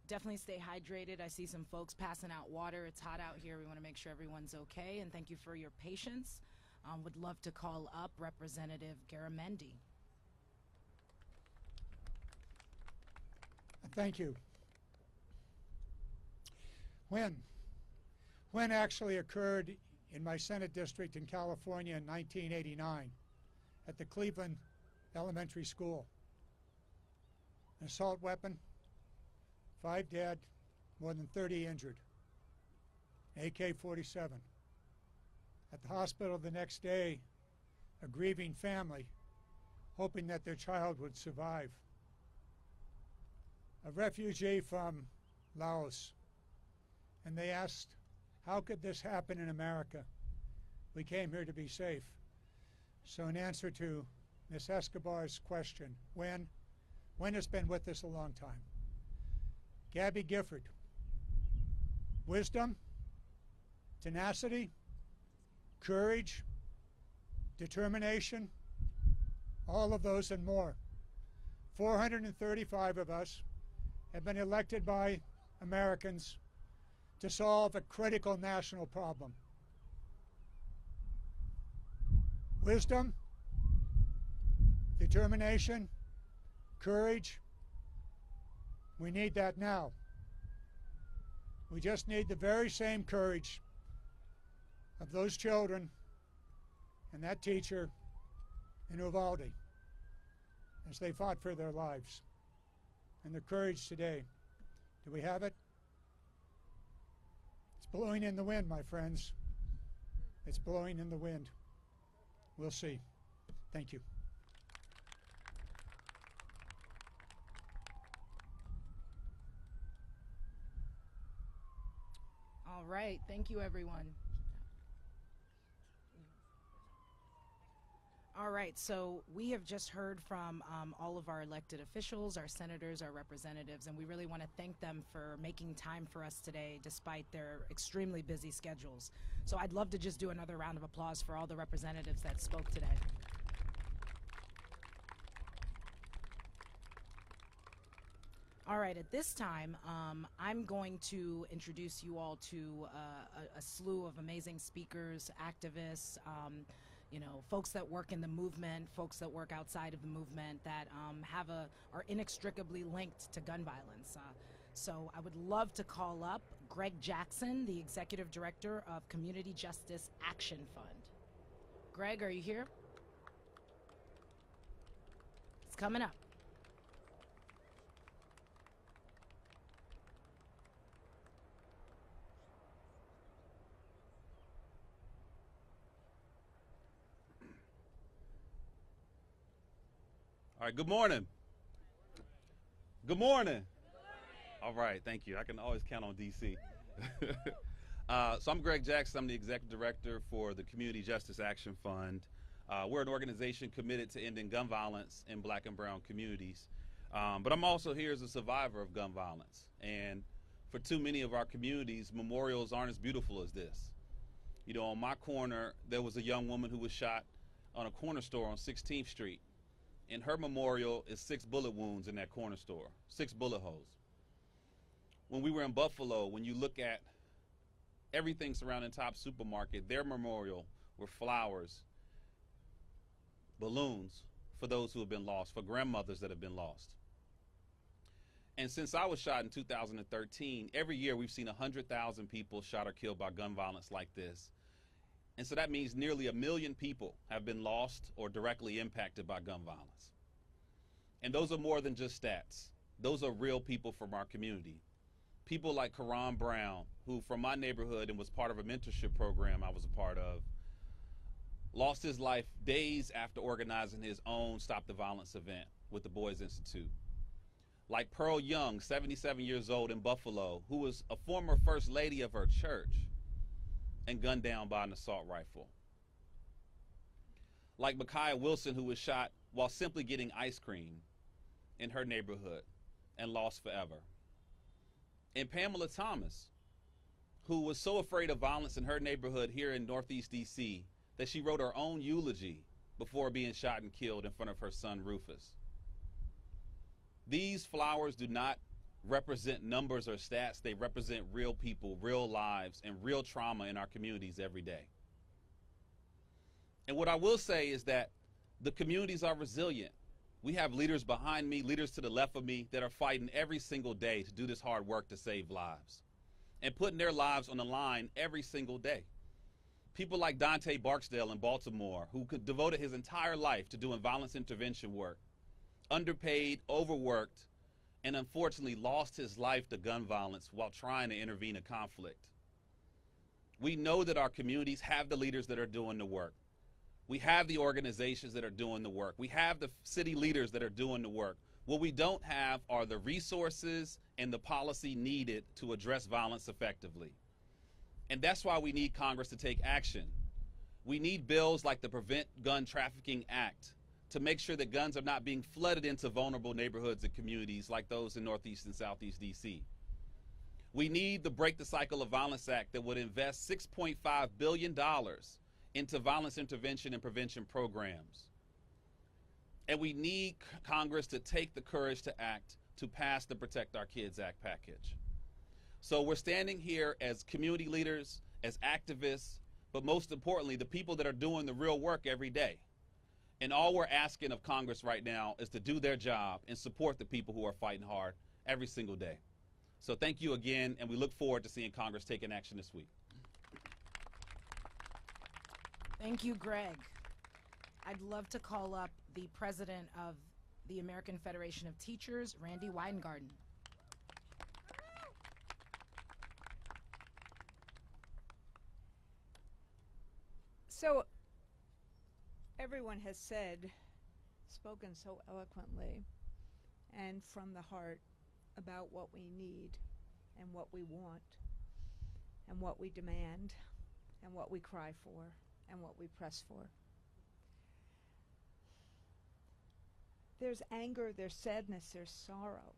Definitely stay hydrated. I see some folks passing out water. It's hot out here. We want to make sure everyone's okay. And thank you for your patience. Would love to call up Representative Garamendi. Thank you. When actually occurred in my Senate district in California in 1989 at the Cleveland Elementary School. An assault weapon, 5 dead, more than 30 injured. AK-47. At the hospital the next day, a grieving family hoping that their child would survive. A refugee from Laos. And they asked, how could this happen in America? We came here to be safe. So in answer to Ms. Escobar's question, when has been with us a long time. Gabby Gifford, wisdom, tenacity, courage, determination, all of those and more. 435 of us have been elected by Americans to solve a critical national problem. Wisdom, determination, courage, we need that now. We just need the very same courage of those children and that teacher in Uvalde as they fought for their lives. And the courage today. Do we have it? It's blowing in the wind, my friends. It's blowing in the wind. We'll see. Thank you. All right. Thank you, everyone. All right, so we have just heard from all of our elected officials, our senators, our representatives, and we really want to thank them for making time for us today despite their extremely busy schedules. So I'd love to just do another round of applause for all the representatives that spoke today. All right, at this time, I'm going to introduce you all to a slew of amazing speakers, activists, folks that work in the movement, folks that work outside of the movement that are inextricably linked to gun violence. So I would love to call up Greg Jackson, the Executive Director of Community Justice Action Fund. Greg, are you here? It's coming up. All right, good morning. Good morning. All right, thank you. I can always count on DC. So I'm Greg Jackson. I'm the Executive Director for the Community Justice Action Fund. We're an organization committed to ending gun violence in Black and brown communities. But I'm also here as a survivor of gun violence. And for too many of our communities, memorials aren't as beautiful as this. You know, on my corner, there was a young woman who was shot on a corner store on 16th Street. And her memorial is 6 bullet wounds in that corner store, 6 bullet holes. When we were in Buffalo, when you look at everything surrounding Top Supermarket, their memorial were flowers, balloons for those who have been lost, for grandmothers that have been lost. And since I was shot in 2013, every year we've seen 100,000 people shot or killed by gun violence like this. And so that means nearly 1 million people have been lost or directly impacted by gun violence. And those are more than just stats. Those are real people from our community. People like Karan Brown, who from my neighborhood and was part of a mentorship program I was a part of, lost his life days after organizing his own Stop the Violence event with the Boys Institute. Like Pearl Young, 77 years old in Buffalo, who was a former first lady of her church and gunned down by an assault rifle. Like Micaiah Wilson, who was shot while simply getting ice cream in her neighborhood and lost forever. And Pamela Thomas, who was so afraid of violence in her neighborhood here in Northeast DC that she wrote her own eulogy before being shot and killed in front of her son Rufus. These flowers do not represent numbers or stats. They represent real people, real lives, and real trauma in our communities every day. And what I will say is that the communities are resilient. We have leaders behind me, leaders to the left of me that are fighting every single day to do this hard work to save lives and putting their lives on the line every single day. People like Dante Barksdale in Baltimore, who devoted his entire life to doing violence intervention work, underpaid, overworked, and unfortunately lost his life to gun violence while trying to intervene in conflict. We know that our communities have the leaders that are doing the work. We have the organizations that are doing the work. We have the city leaders that are doing the work. What we don't have are the resources and the policy needed to address violence effectively. And that's why we need Congress to take action. We need bills like the Prevent Gun Trafficking Act to make sure that guns are not being flooded into vulnerable neighborhoods and communities like those in Northeast and Southeast DC. We need the Break the Cycle of Violence Act that would invest $6.5 billion into violence intervention and prevention programs. And we need Congress to take the courage to act to pass the Protect Our Kids Act package. So we're standing here as community leaders, as activists, but most importantly, the people that are doing the real work every day. And all we're asking of Congress right now is to do their job and support the people who are fighting hard every single day. So thank you again, and we look forward to seeing Congress taking action this week. Thank you, Greg. I'd love to call up the president of the American Federation of Teachers, Randy Weingarten. So, everyone has spoken so eloquently and from the heart about what we need and what we want and what we demand and what we cry for and what we press for. There's anger, there's sadness, there's sorrow.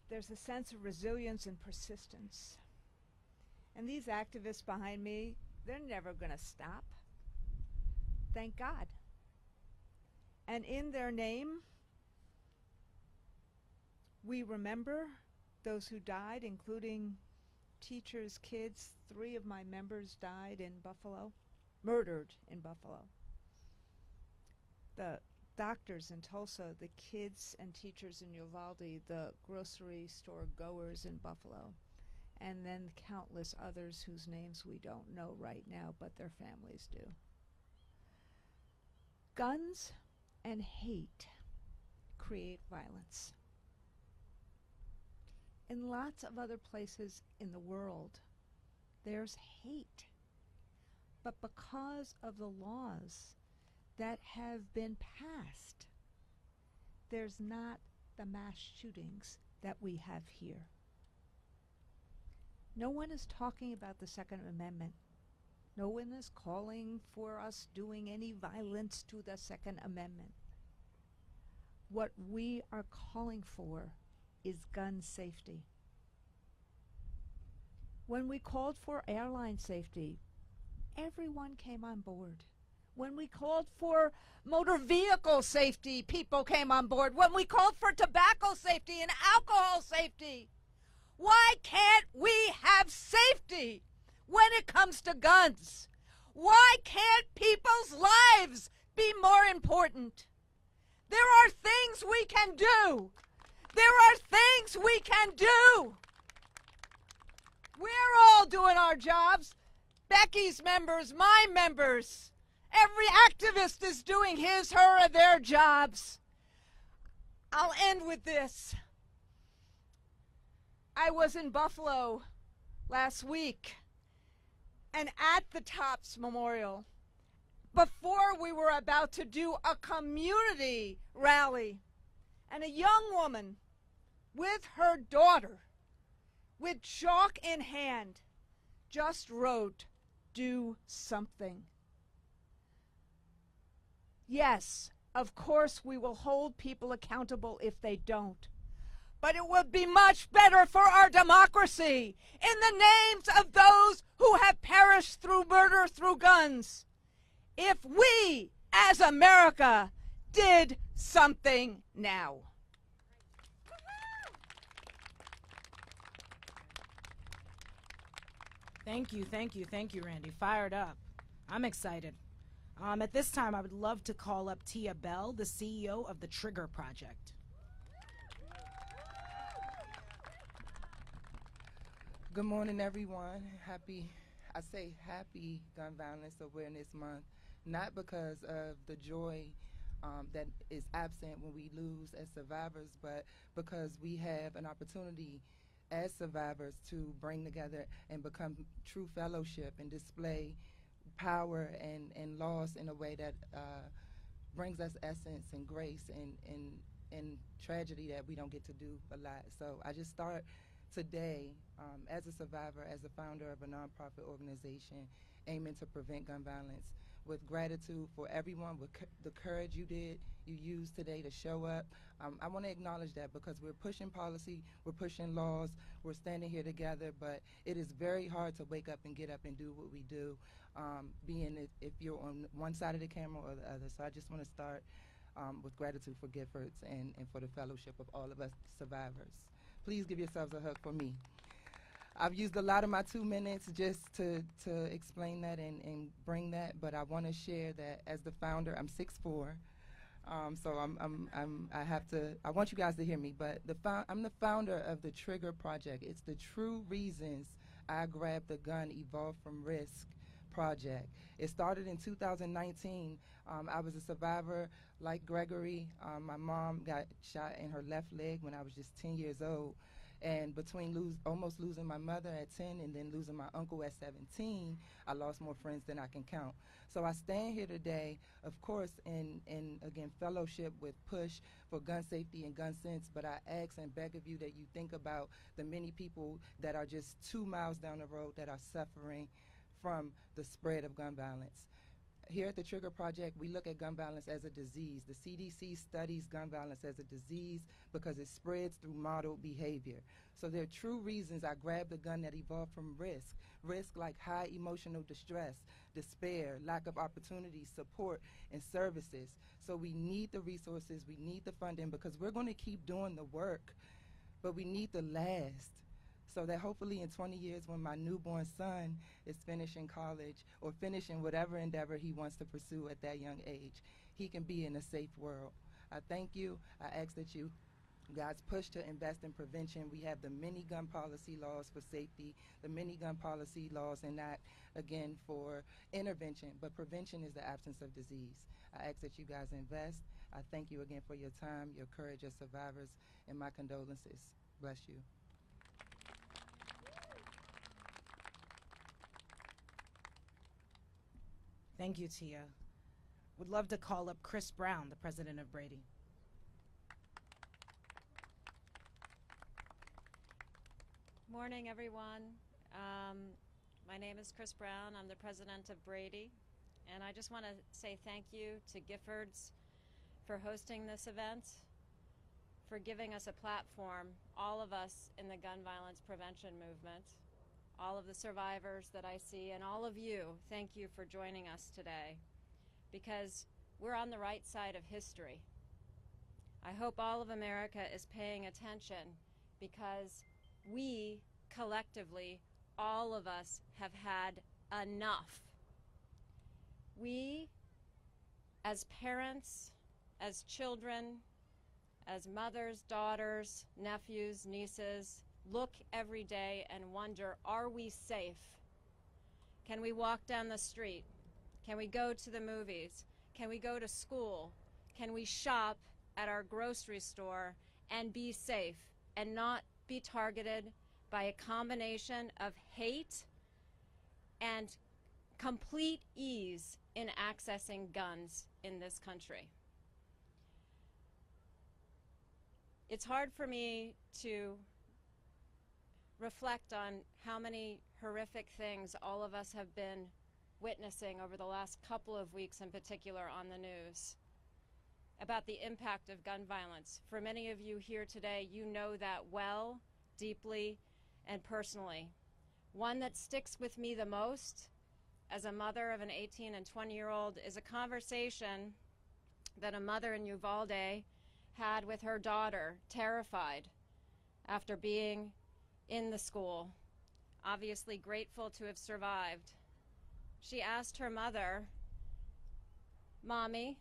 There's a sense of resilience and persistence. And these activists behind me, they're never going to stop. Thank God. And in their name, We remember those who died, including teachers' kids. 3 of my members died in Buffalo, murdered in Buffalo. The doctors in Tulsa, the kids and teachers in Uvalde, the grocery store goers in Buffalo, and then countless others whose names we don't know right now, but their families do. Guns and hate create violence. In lots of other places in the world, there's hate. But because of the laws that have been passed, there's not the mass shootings that we have here. No one is talking about the Second Amendment. No one is calling for us doing any violence to the Second Amendment. What we are calling for is gun safety. When we called for airline safety, everyone came on board. When we called for motor vehicle safety, people came on board. When we called for tobacco safety and alcohol safety, why can't we have safety when it comes to guns? Why can't people's lives be more important? There are things we can do. There are things we can do. We're all doing our jobs. Becky's members, my members. Every activist is doing his, her, or their jobs. I'll end with this. I was in Buffalo last week and at the Topps Memorial, before we were about to do a community rally, and a young woman with her daughter, with chalk in hand, just wrote, "Do something." Yes, of course we will hold people accountable if they don't. But it would be much better for our democracy, in the names of those who have perished through murder through guns, if we, as America, did something now. Thank you, Randy. Fired up. I'm excited. At this time, I would love to call up Tia Bell, the CEO of the Trigger Project. Good morning, everyone. Happy Gun Violence Awareness Month, not because of the joy that is absent when we lose as survivors, but because we have an opportunity as survivors to bring together and become true fellowship and display power and loss in a way that brings us essence and grace and tragedy that we don't get to do a lot. So I just start today as a survivor, as a founder of a nonprofit organization aiming to prevent gun violence, with gratitude for everyone, with the courage you used today to show up. I want to acknowledge that because we're pushing policy, we're pushing laws, we're standing here together, but it is very hard to wake up and get up and do what we do, being if you're on one side of the camera or the other. So I just want to start with gratitude for Giffords and for the fellowship of all of us survivors. Please give yourselves a hug for me. I've used a lot of my 2 minutes just to explain that and bring that, but I want to share that as the founder, I'm 6'4", so I want you guys to hear me, but I'm the founder of the Trigger Project. It's the True Reasons I Grabbed the Gun Evolved from Risk project. It started in 2019. I was a survivor like Gregory. My mom got shot in her left leg when I was just 10 years old. And between almost losing my mother at 10 and then losing my uncle at 17, I lost more friends than I can count. So I stand here today, of course, in again, fellowship with PUSH for gun safety and gun sense, but I ask and beg of you that you think about the many people that are just 2 miles down the road that are suffering from the spread of gun violence. Here at the Trigger Project, we look at gun violence as a disease. The CDC studies gun violence as a disease because it spreads through modeled behavior. So there are true reasons I grabbed the gun that evolved from risk. Risk like high emotional distress, despair, lack of opportunities, support, and services. So we need the resources, we need the funding, because we're going to keep doing the work. but we need to last. So that hopefully in 20 years when my newborn son is finishing college or finishing whatever endeavor he wants to pursue at that young age, he can be in a safe world. I thank you. I ask that you guys push to invest in prevention. We have the many gun policy laws for safety, the many gun policy laws enact, again, for intervention, but prevention is the absence of disease. I ask that you guys invest. I thank you again for your time, your courage as survivors, and my condolences. Bless you. Thank you, Tia. Would love to call up Chris Brown, the president of Brady. Morning, everyone. My name is Chris Brown. I'm the president of Brady. And I just want to say thank you to Giffords for hosting this event, for giving us a platform, all of us in the gun violence prevention movement, all of the survivors that I see, and all of you, thank you for joining us today, because we're on the right side of history. I hope all of America is paying attention, because we collectively, all of us, have had enough. We, as parents, as children, as mothers, daughters, nephews, nieces, look every day and wonder, are we safe? Can we walk down the street? Can we go to the movies? Can we go to school? Can we shop at our grocery store and be safe and not be targeted by a combination of hate and complete ease in accessing guns in this country? It's hard for me to reflect on how many horrific things all of us have been witnessing over the last couple of weeks, in particular on the news, about the impact of gun violence. For many of you here today, you know that well, deeply, and personally. One that sticks with me the most as a mother of an 18 and 20-year-old is a conversation that a mother in Uvalde had with her daughter, terrified after being in the school, obviously grateful to have survived. She asked her mother, "Mommy,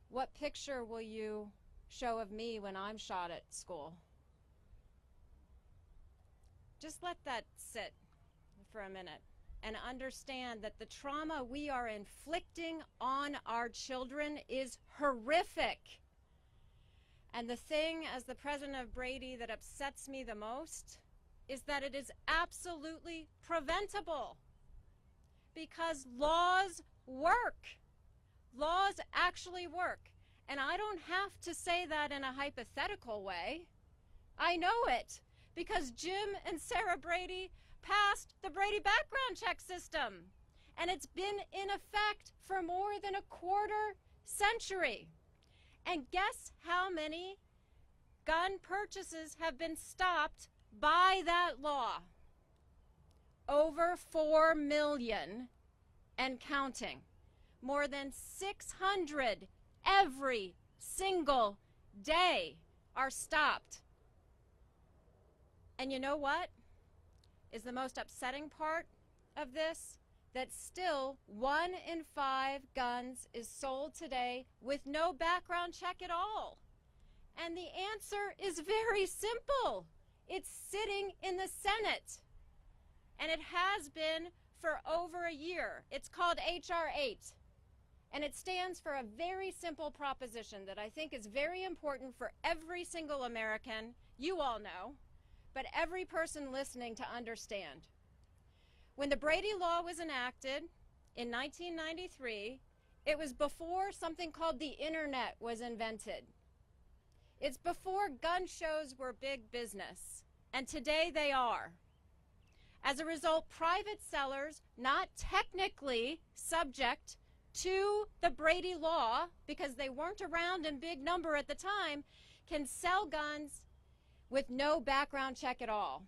what picture will you show of me when I'm shot at school?" Just let that sit for a minute and understand that the trauma we are inflicting on our children is horrific. And the thing, as the president of Brady, that upsets me the most is that it is absolutely preventable, because laws work. Laws actually work. And I don't have to say that in a hypothetical way. I know it, because Jim and Sarah Brady passed the Brady background check system, and it's been in effect for more than a quarter century. And guess how many gun purchases have been stopped by that law? Over 4 million and counting. More than 600 every single day are stopped. And you know what is the most upsetting part of this? That still 1 in 5 guns is sold today with no background check at all. And the answer is very simple. It's sitting in the Senate. And it has been for over a year. It's called H.R. 8. And it stands for a very simple proposition that I think is very important for every single American, you all know, but every person listening to understand. When the Brady Law was enacted in 1993, it was before something called the internet was invented. It's before gun shows were big business, and today they are. As a result, private sellers, not technically subject to the Brady Law, because they weren't around in big number at the time, can sell guns with no background check at all.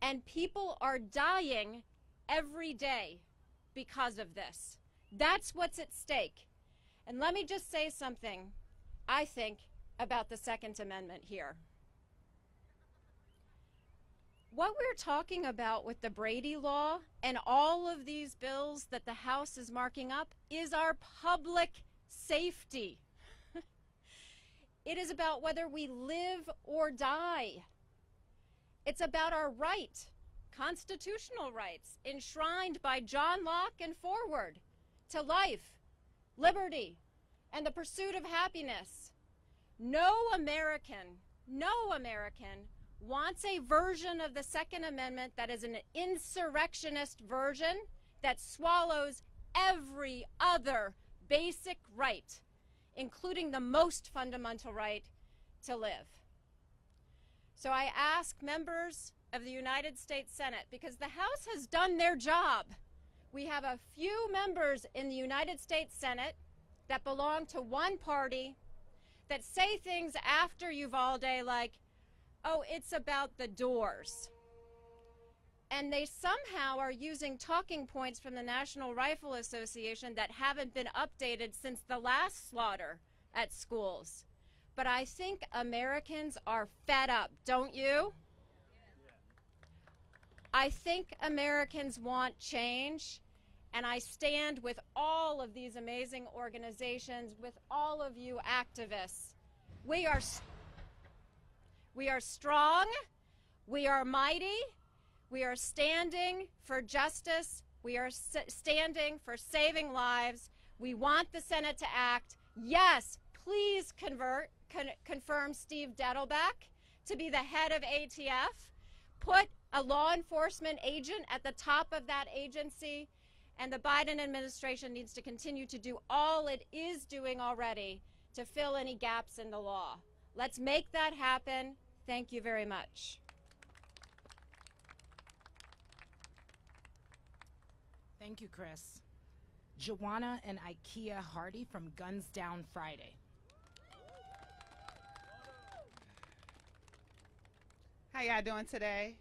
And people are dying every day because of this. That's what's at stake. And let me just say something, I think, about the Second Amendment here. What we're talking about with the Brady law and all of these bills that the House is marking up is our public safety. It is about whether we live or die. It's about our right, constitutional rights, enshrined by John Locke and forward, to life, liberty, and the pursuit of happiness. No American wants a version of the Second Amendment that is an insurrectionist version that swallows every other basic right, including the most fundamental right to live. So I ask members of the United States Senate, because the House has done their job. We have a few members in the United States Senate that belong to one party that say things after Uvalde like, oh, it's about the doors. And they somehow are using talking points from the National Rifle Association that haven't been updated since the last slaughter at schools. But I think Americans are fed up, don't you? I think Americans want change, and I stand with all of these amazing organizations, with all of you activists. We are strong, we are mighty, we are standing for justice, we are standing for saving lives. We want the Senate to act. Yes, please confirm Steve Dettelbach to be the head of ATF. Put a law enforcement agent at the top of that agency, and the Biden administration needs to continue to do all it is doing already to fill any gaps in the law. Let's make that happen. Thank you very much. Thank you, Chris. Joanna and Ikea Hardy from Guns Down Friday. How y'all doing today?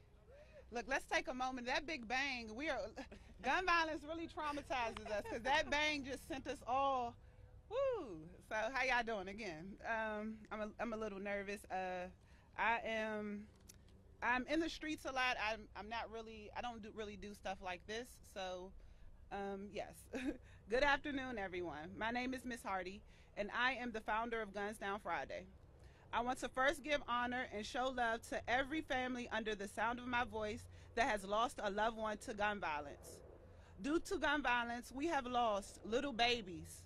Look, let's take a moment. That big bang, gun violence really traumatizes us, because that bang just sent us all, woo. So how y'all doing again? I'm a little nervous. I'm in the streets a lot. I don't really do stuff like this. So, yes. Good afternoon, everyone. My name is Miss Hardy, and I am the founder of Guns Down Friday. I want to first give honor and show love to every family under the sound of my voice that has lost a loved one to gun violence. Due to gun violence, we have lost little babies,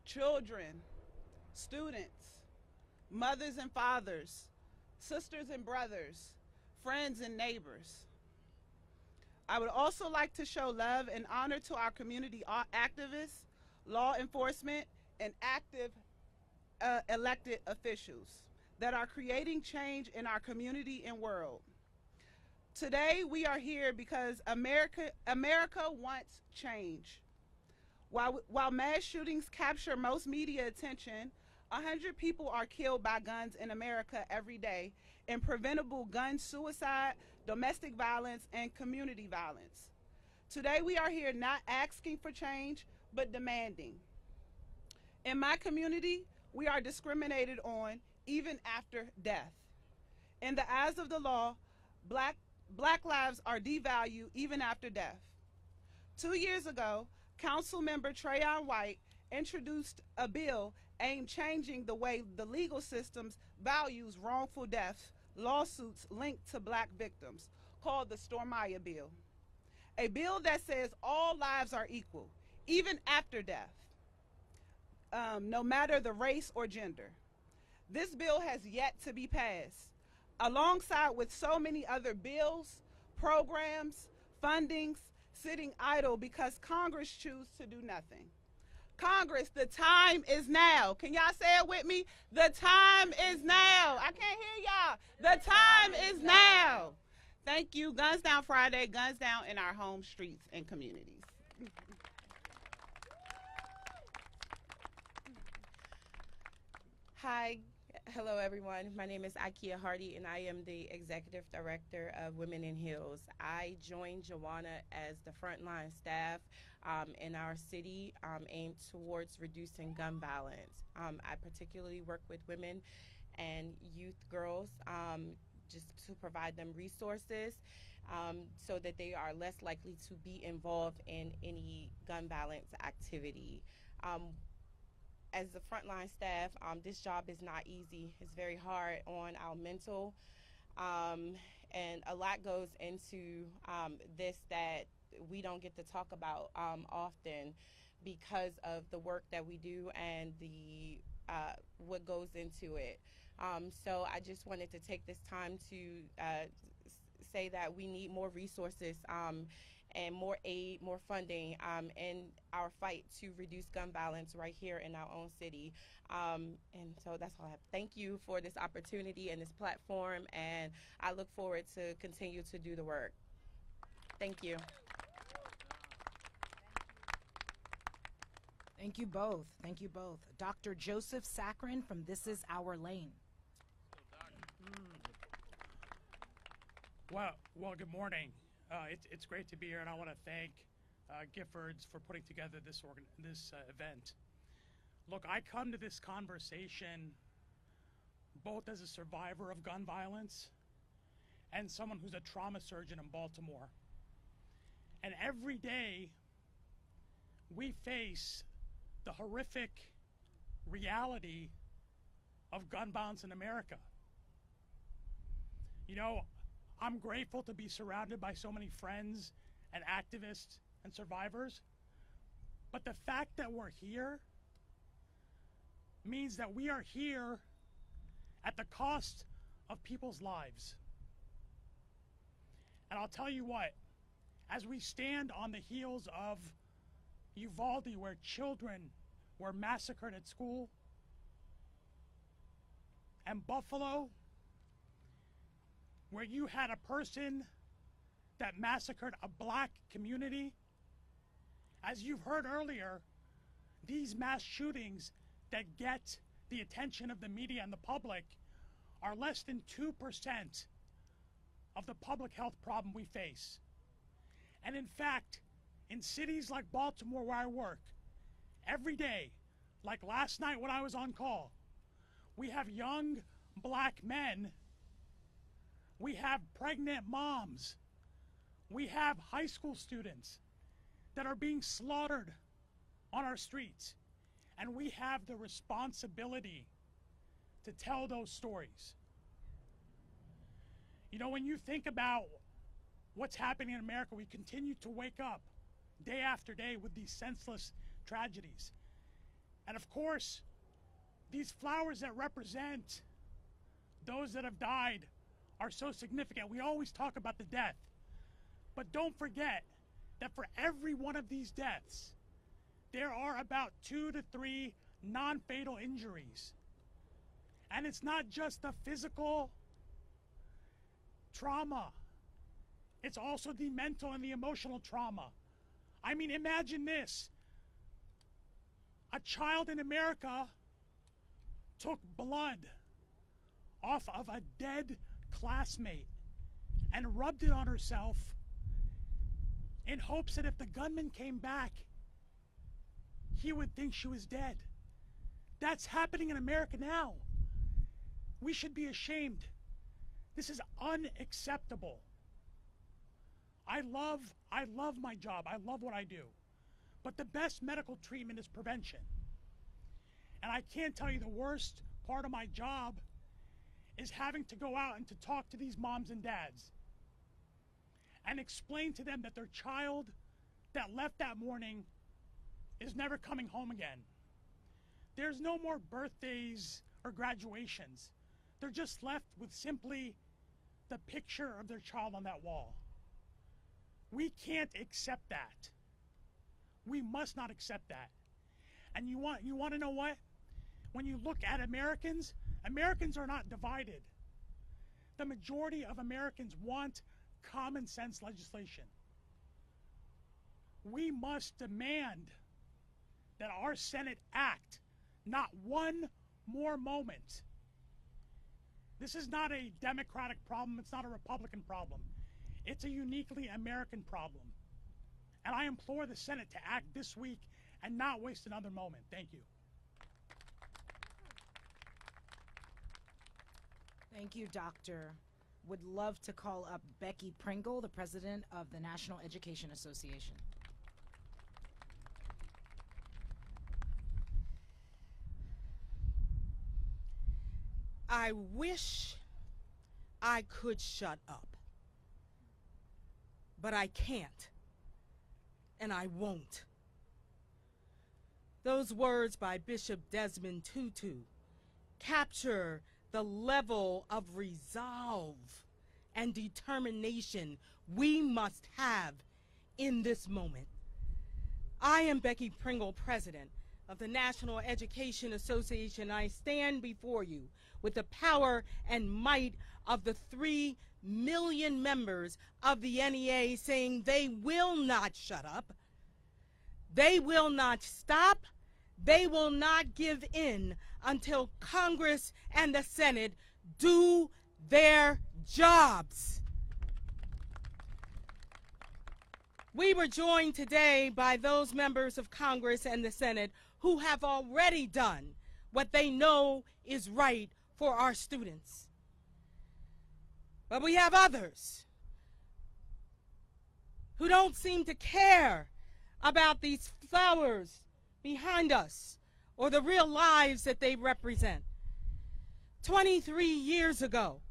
children, students, mothers and fathers, sisters and brothers, friends and neighbors. I would also like to show love and honor to our community activists, law enforcement, and active elected officials that are creating change in our community and world. Today we are here because America wants change. While mass shootings capture most media attention, 100 people are killed by guns in America every day in preventable gun suicide, domestic violence, and community violence. Today we are here not asking for change, but demanding. In my community, we are discriminated on even after death. In the eyes of the law, black lives are devalued even after death. 2 years ago, Council Member Trayon White introduced a bill aimed changing the way the legal system values wrongful death lawsuits linked to black victims, called the Stormaya Bill. A bill that says all lives are equal, even after death, no matter the race or gender. This bill has yet to be passed, alongside with so many other bills, programs, fundings, sitting idle because Congress chooses to do nothing. Congress, the time is now. Can y'all say it with me? The time is now. I can't hear y'all. The time is now. Thank you. Guns Down Friday, guns down in our home streets and communities. Hi, hello everyone. My name is Ikea Hardy, and I am the Executive Director of Women in Heels. I joined Joanna as the frontline staff in our city aimed towards reducing gun violence. I particularly work with women and youth girls just to provide them resources so that they are less likely to be involved in any gun violence activity. As the frontline staff, this job is not easy. It's very hard on our mental, and a lot goes into this that we don't get to talk about often because of the work that we do and the what goes into it. So I just wanted to take this time to say that we need more resources and more aid, more funding in our fight to reduce gun violence right here in our own city. And so that's all I have. Thank you for this opportunity and this platform, and I look forward to continue to do the work. Thank you. Thank you both. Thank you both. Dr. Joseph Saccharin from This Is Our Lane. Well, good morning. It's great to be here, and I want to thank Giffords for putting together this event. Look, I come to this conversation both as a survivor of gun violence and someone who's a trauma surgeon in Baltimore. And every day we face the horrific reality of gun violence in America. You know, I'm grateful to be surrounded by so many friends and activists and survivors, but the fact that we're here means that we are here at the cost of people's lives. And I'll tell you what, as we stand on the heels of Uvalde, where children were massacred at school, and Buffalo, where you had a person that massacred a black community. As you've heard earlier, these mass shootings that get the attention of the media and the public are less than 2% of the public health problem we face. And in fact, in cities like Baltimore, where I work, every day, like last night when I was on call, we have young black men, we have pregnant moms, we have high school students that are being slaughtered on our streets. And we have the responsibility to tell those stories. You know, when you think about what's happening in America, we continue to wake up day after day with these senseless tragedies. And of course, these flowers that represent those that have died are so significant. We always talk about the death. But don't forget that for every one of these deaths, there are about 2 to 3 non-fatal injuries. And it's not just the physical trauma. It's also the mental and the emotional trauma. I mean, imagine this. A child in America took blood off of a dead classmate and rubbed it on herself in hopes that if the gunman came back, he would think she was dead. That's happening in America now. We should be ashamed. This is unacceptable. I love my job. I love what I do. But the best medical treatment is prevention. And I can't tell you the worst part of my job is having to go out and to talk to these moms and dads and explain to them that their child that left that morning is never coming home again. There's no more birthdays or graduations. They're just left with simply the picture of their child on that wall. We can't accept that. We must not accept that. And you want to know what? When you look at Americans, Americans are not divided. The majority of Americans want common sense legislation. We must demand that our Senate act not one more moment. This is not a Democratic problem. It's not a Republican problem. It's a uniquely American problem. And I implore the Senate to act this week and not waste another moment. Thank you. Thank you, Doctor. Would love to call up Becky Pringle, the president of the National Education Association. I wish I could shut up, but I can't, and I won't. Those words by Bishop Desmond Tutu capture the level of resolve and determination we must have in this moment. I am Becky Pringle, president of the National Education Association. I stand before you with the power and might of the 3 million members of the NEA, saying they will not shut up, they will not stop, they will not give in until Congress and the Senate do their jobs. We were joined today by those members of Congress and the Senate who have already done what they know is right for our students. But we have others who don't seem to care about these flowers behind us or the real lives that they represent. 23 years ago,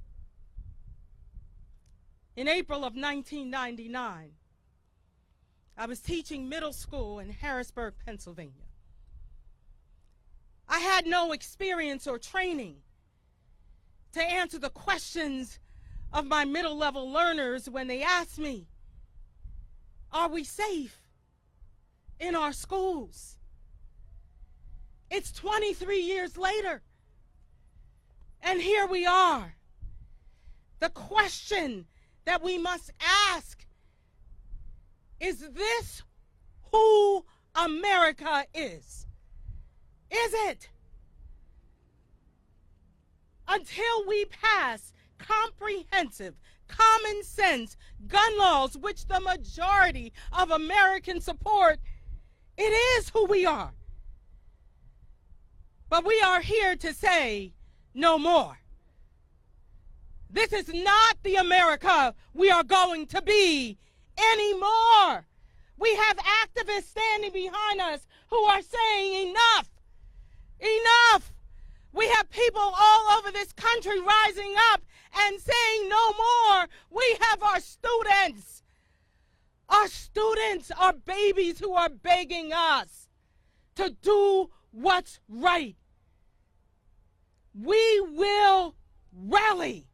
in April of 1999, I was teaching middle school in Harrisburg, Pennsylvania. I had no experience or training to answer the questions of my middle-level learners when they asked me, are we safe in our schools? It's 23 years later, and here we are. The question that we must ask, is this who America is? Is it? Until we pass comprehensive, common sense gun laws, which the majority of Americans support, it is who we are. But we are here to say no more. This is not the America we are going to be anymore. We have activists standing behind us who are saying enough, enough. We have people all over this country rising up and saying no more. We have our students. Our students are babies who are begging us to do what's right. We will rally,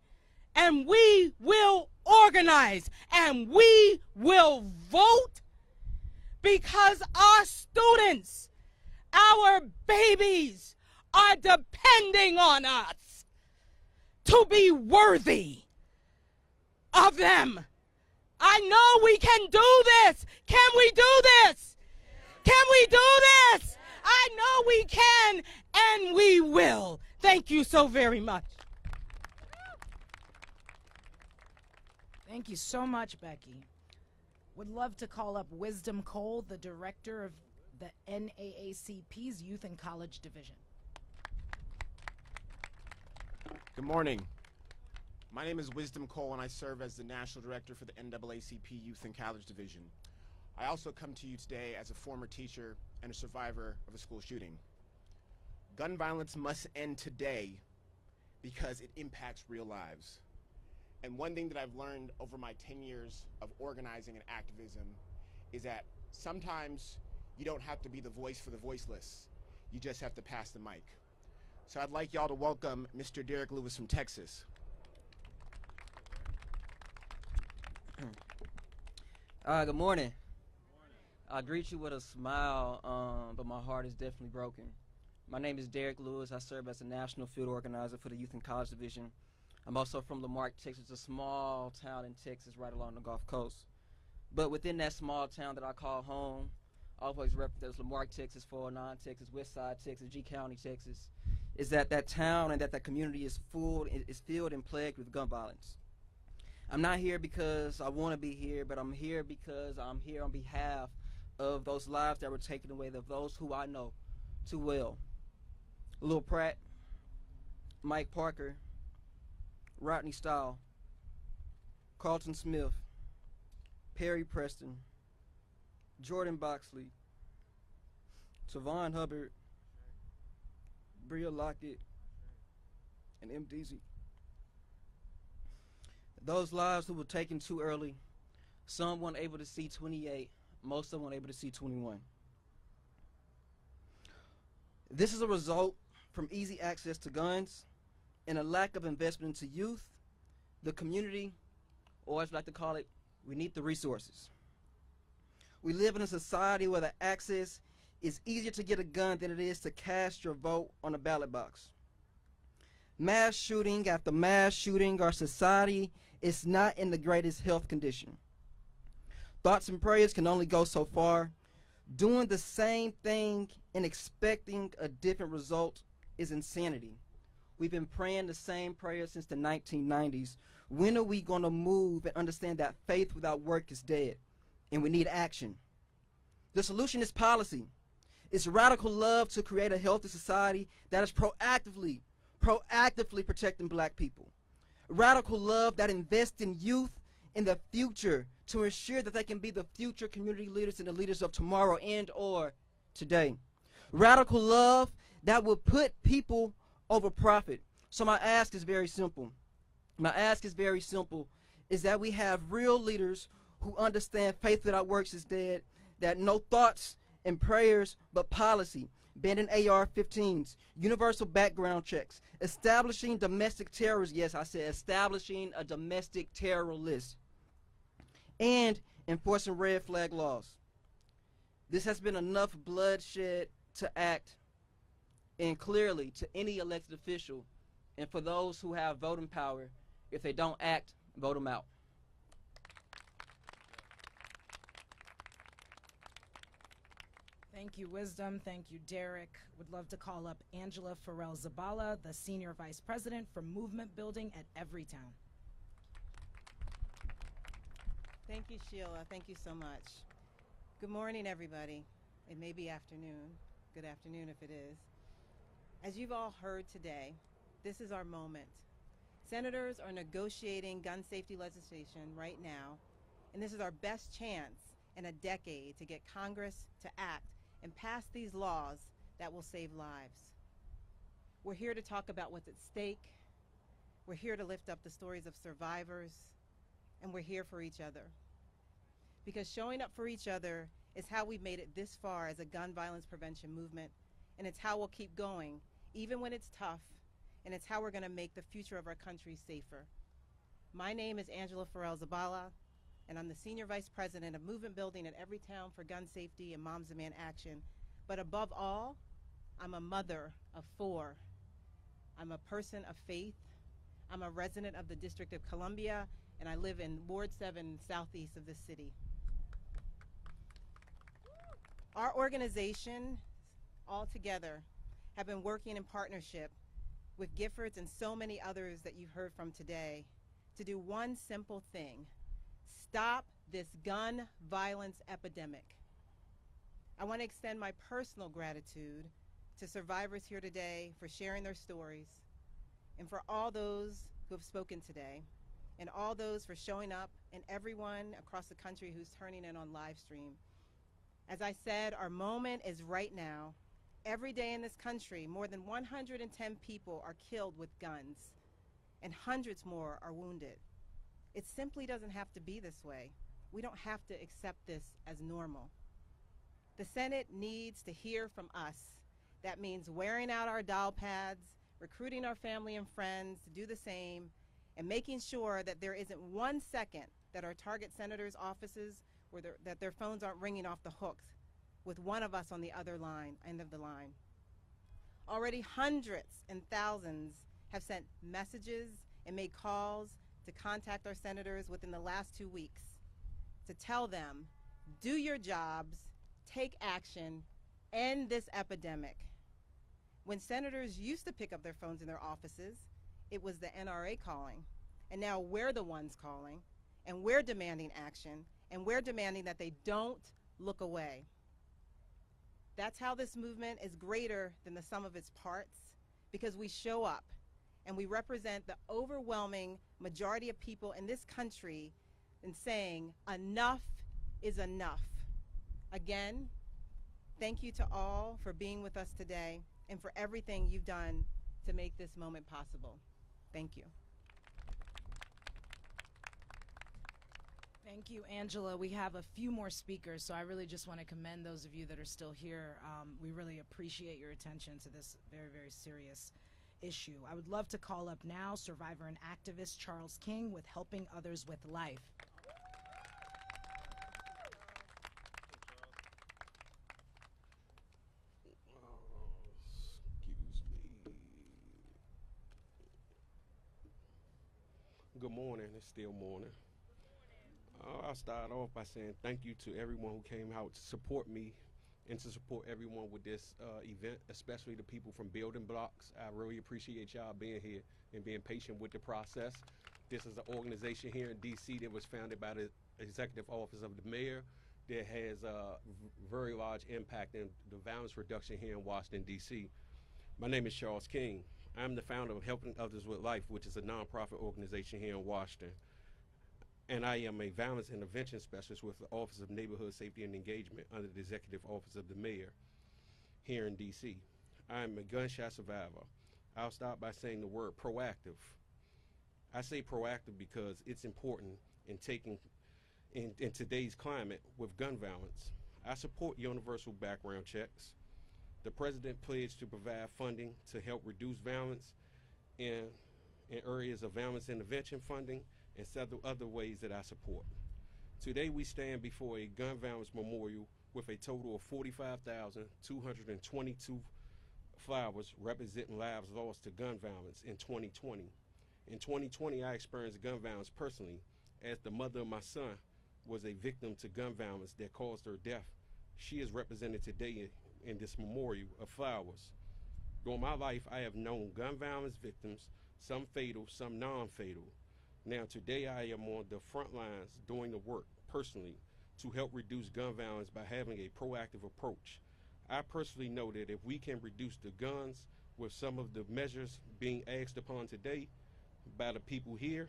and we will organize, and we will vote, because our students, our babies, are depending on us to be worthy of them. I know we can do this. Can we do this? Can we do this? I know we can, and we will. Thank you so very much. Thank you so much, Becky. Would love to call up Wisdom Cole, the director of the NAACP's Youth and College Division. Good morning. My name is Wisdom Cole, and I serve as the National Director for the NAACP Youth and College Division. I also come to you today as a former teacher and a survivor of a school shooting. Gun violence must end today because it impacts real lives. And one thing that I've learned over my 10 years of organizing and activism is that sometimes you don't have to be the voice for the voiceless. You just have to pass the mic. So I'd like y'all to welcome Mr. Derek Lewis from Texas. Good morning. I greet you with a smile, but my heart is definitely broken. My name is Derek Lewis. I serve as the National Field Organizer for the Youth and College Division. I'm also from Lamarck, Texas, a small town in Texas right along the Gulf Coast. But within that small town that I call home, I always represent Lamarck, Texas, 409, Texas, Westside, Texas, G County, Texas, is that town and that community is filled and plagued with gun violence. I'm not here because I want to be here, but I'm here because I'm here on behalf of those lives that were taken away, of those who I know too well. Lil Pratt, Mike Parker, Rodney Stahl, Carlton Smith, Perry Preston, Jordan Boxley, Tavon Hubbard, Bria Lockett, and M. Deasy. Those lives who were taken too early, some weren't able to see 28, most of them weren't able to see 21. This is a result from easy access to guns and a lack of investment into youth, the community, or as I like to call it, we need the resources. We live in a society where the access is easier to get a gun than it is to cast your vote on a ballot box. Mass shooting after mass shooting, our society is not in the greatest health condition. Thoughts and prayers can only go so far. Doing the same thing and expecting a different result is insanity. We've been praying the same prayer since the 1990s. When are we going to move and understand that faith without work is dead, and we need action? The solution is policy. It's radical love to create a healthy society that is proactively protecting black people. Radical love that invests in youth in the future to ensure that they can be the future community leaders and the leaders of tomorrow and or today. Radical love that will put people over profit. So my ask is very simple. Is that we have real leaders who understand faith without works is dead, that no thoughts and prayers but policy, banning AR-15s, universal background checks, establishing domestic terrorists, yes, I said establishing a domestic terror list, and enforcing red flag laws. This has been enough bloodshed to act, and clearly to any elected official, and for those who have voting power, if they don't act, vote them out. Thank you, Wisdom. Thank you, Derek. Would love to call up Angela Farrell-Zabala, the Senior Vice President for Movement Building at Everytown. Thank you, Sheila. Thank you so much. Good morning, everybody. It may be afternoon. Good afternoon if it is. As you've all heard today, this is our moment. Senators are negotiating gun safety legislation right now, and this is our best chance in a decade to get Congress to act and pass these laws that will save lives. We're here to talk about what's at stake. We're here to lift up the stories of survivors, and we're here for each other. Because showing up for each other is how we've made it this far as a gun violence prevention movement, and it's how we'll keep going, even when it's tough, and it's how we're going to make the future of our country safer. My name is Angela Farrell-Zabala, and I'm the Senior Vice President of Movement Building at Everytown for Gun Safety and Moms Demand Action. But above all, I'm a mother of 4. I'm a person of faith. I'm a resident of the District of Columbia, and I live in Ward 7, southeast of the city. Our organization, all together, have been working in partnership with Giffords and so many others that you've heard from today to do one simple thing: stop this gun violence epidemic. I want to extend my personal gratitude to survivors here today for sharing their stories, and for all those who have spoken today, and all those for showing up, and everyone across the country who's turning in on live stream. As I said, our moment is right now. Every day in this country, more than 110 people are killed with guns, and hundreds more are wounded. It simply doesn't have to be this way. We don't have to accept this as normal. The Senate needs to hear from us. That means wearing out our dial pads, recruiting our family and friends to do the same, and making sure that there isn't 1 second that our target senators' offices or that their phones aren't ringing off the hook with one of us on the other end of the line. Already hundreds and thousands have sent messages and made calls to contact our senators within the last 2 weeks to tell them, do your jobs, take action, end this epidemic. When senators used to pick up their phones in their offices, it was the NRA calling, and now we're the ones calling, and we're demanding action, and we're demanding that they don't look away. That's how this movement is greater than the sum of its parts, because we show up, and we represent the overwhelming majority of people in this country in saying enough is enough. Again, thank you to all for being with us today and for everything you've done to make this moment possible. Thank you. Thank you, Angela. We have a few more speakers, so I really just want to commend those of you that are still here. We really appreciate your attention to this very, very serious issue. I would love to call up now survivor and activist Charles King with Helping Others with Life. Good morning. It's still morning. I'll start off by saying thank you to everyone who came out to support me and to support everyone with this event, especially the people from Building Blocks. I really appreciate y'all being here and being patient with the process. This is an organization here in D.C. that was founded by the Executive Office of the Mayor that has a very large impact in the violence reduction here in Washington, D.C. My name is Charles King. I'm the founder of Helping Others with Life, which is a nonprofit organization here in Washington. And I am a violence intervention specialist with the Office of Neighborhood Safety and Engagement under the Executive Office of the Mayor here in D.C. I am a gunshot survivor. I'll start by saying the word proactive. I say proactive because it's important in taking, in today's climate with gun violence. I support universal background checks. The President pledged to provide funding to help reduce violence in areas of violence intervention funding and several other ways that I support. Today we stand before a gun violence memorial with a total of 45,222 flowers representing lives lost to gun violence in 2020. In 2020, I experienced gun violence personally as the mother of my son was a victim to gun violence that caused her death. She is represented today in this memorial of flowers. During my life, I have known gun violence victims, some fatal, some non-fatal. Now today I am on the front lines doing the work personally to help reduce gun violence by having a proactive approach. I personally know that if we can reduce the guns with some of the measures being asked upon today by the people here,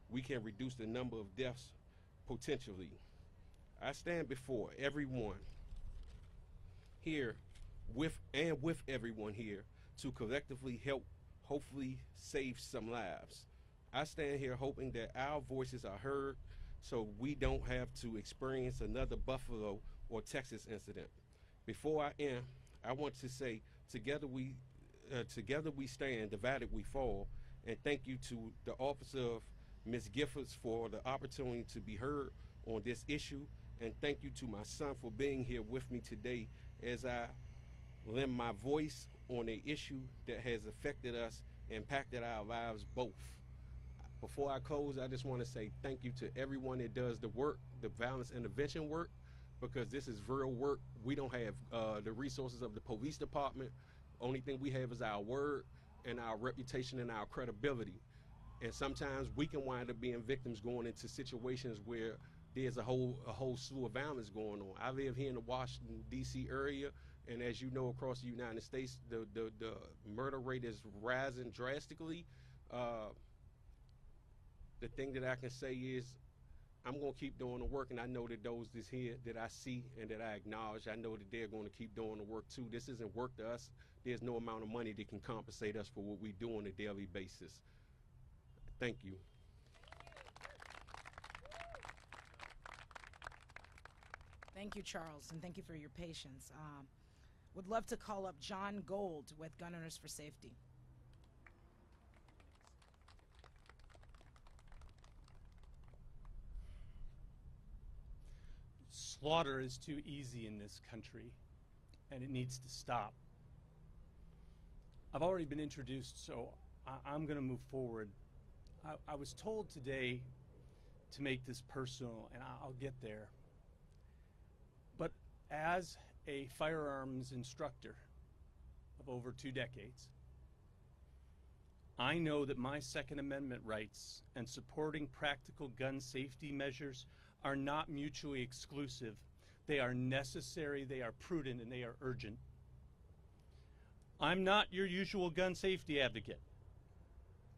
we can reduce the number of deaths potentially. I stand before everyone here with everyone here to collectively help hopefully save some lives. I stand here hoping that our voices are heard so we don't have to experience another Buffalo or Texas incident. Before I end, I want to say together we stand, divided we fall, and thank you to the office of Ms. Giffords for the opportunity to be heard on this issue, and thank you to my son for being here with me today as I lend my voice on an issue that has affected us, impacted our lives both. Before I close, I just want to say thank you to everyone that does the work, the violence intervention work, because this is real work. We don't have the resources of the police department. Only thing we have is our word and our reputation and our credibility. And sometimes we can wind up being victims going into situations where there's a whole slew of violence going on. I live here in the Washington, D.C. area, and as you know, across the United States, the murder rate is rising drastically. The thing that I can say is I'm going to keep doing the work, and I know that those that's here that I see and that I acknowledge, I know that they're going to keep doing the work too. This isn't work to us. There's no amount of money that can compensate us for what we do on a daily basis. Thank you. Thank you, Charles, and thank you for your patience. Would love to call up John Gold with Gun Owners for Safety. Slaughter is too easy in this country, and it needs to stop. I've already been introduced, so I'm going to move forward. I was told today to make this personal, and I'll get there. But as a firearms instructor of over 2 decades, I know that my Second Amendment rights and supporting practical gun safety measures are not mutually exclusive. They are necessary, they are prudent, and they are urgent. I'm not your usual gun safety advocate.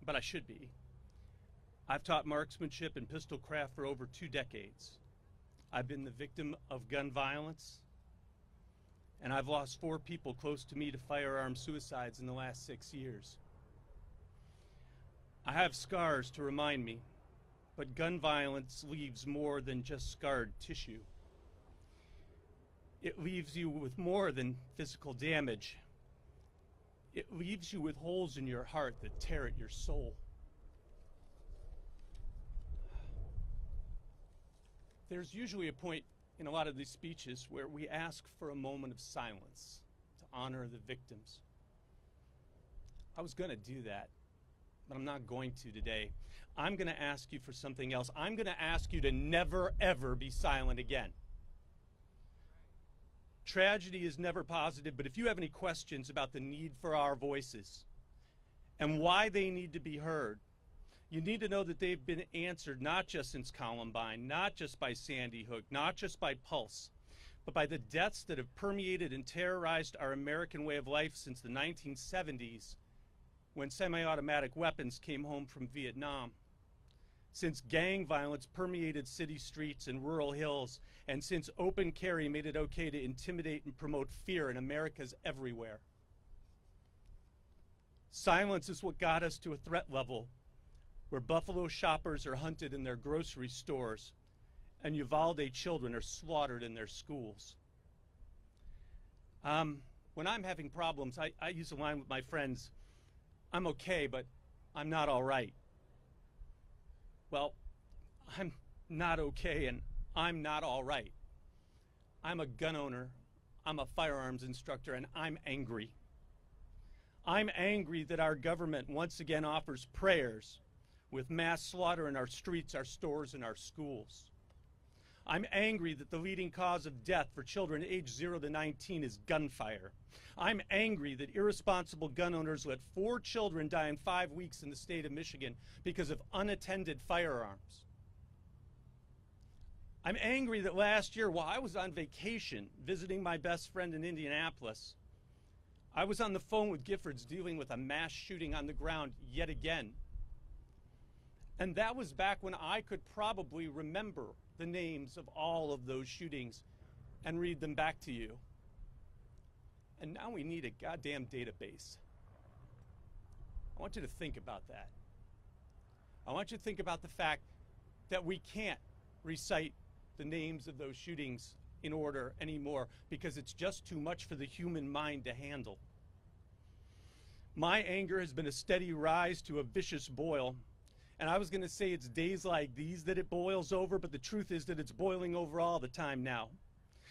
but I should be. I've taught marksmanship and pistol craft for over 2 decades. I've been the victim of gun violence, and I've lost 4 people close to me to firearm suicides in the last 6 years. I have scars to remind me, but gun violence leaves more than just scarred tissue. It leaves you with more than physical damage. It leaves you with holes in your heart that tear at your soul. There's usually a point in a lot of these speeches where we ask for a moment of silence to honor the victims. I was going to do that, but I'm not going to today. I'm going to ask you for something else. I'm going to ask you to never, ever be silent again. Tragedy is never positive, but if you have any questions about the need for our voices and why they need to be heard, you need to know that they've been answered not just since Columbine, not just by Sandy Hook, not just by Pulse, but by the deaths that have permeated and terrorized our American way of life since the 1970s, when semi-automatic weapons came home from Vietnam. Since gang violence permeated city streets and rural hills, and since open carry made it okay to intimidate and promote fear in America's everywhere. Silence is what got us to a threat level where Buffalo shoppers are hunted in their grocery stores and Uvalde children are slaughtered in their schools. When I'm having problems, I use a line with my friends, I'm okay, but I'm not all right. Well, I'm not okay and I'm not all right. I'm a gun owner, I'm a firearms instructor, and I'm angry. I'm angry that our government once again offers prayers with mass slaughter in our streets, our stores, and our schools. I'm angry that the leading cause of death for children aged 0 to 19 is gunfire. I'm angry that irresponsible gun owners let 4 children die in 5 weeks in the state of Michigan because of unattended firearms. I'm angry that last year, while I was on vacation visiting my best friend in Indianapolis, I was on the phone with Giffords dealing with a mass shooting on the ground yet again. And that was back when I could probably remember the names of all of those shootings and read them back to you. And now we need a goddamn database. I want you to think about that. I want you to think about the fact that we can't recite the names of those shootings in order anymore because it's just too much for the human mind to handle. My anger has been a steady rise to a vicious boil. And I was going to say it's days like these that it boils over, but the truth is that it's boiling over all the time now.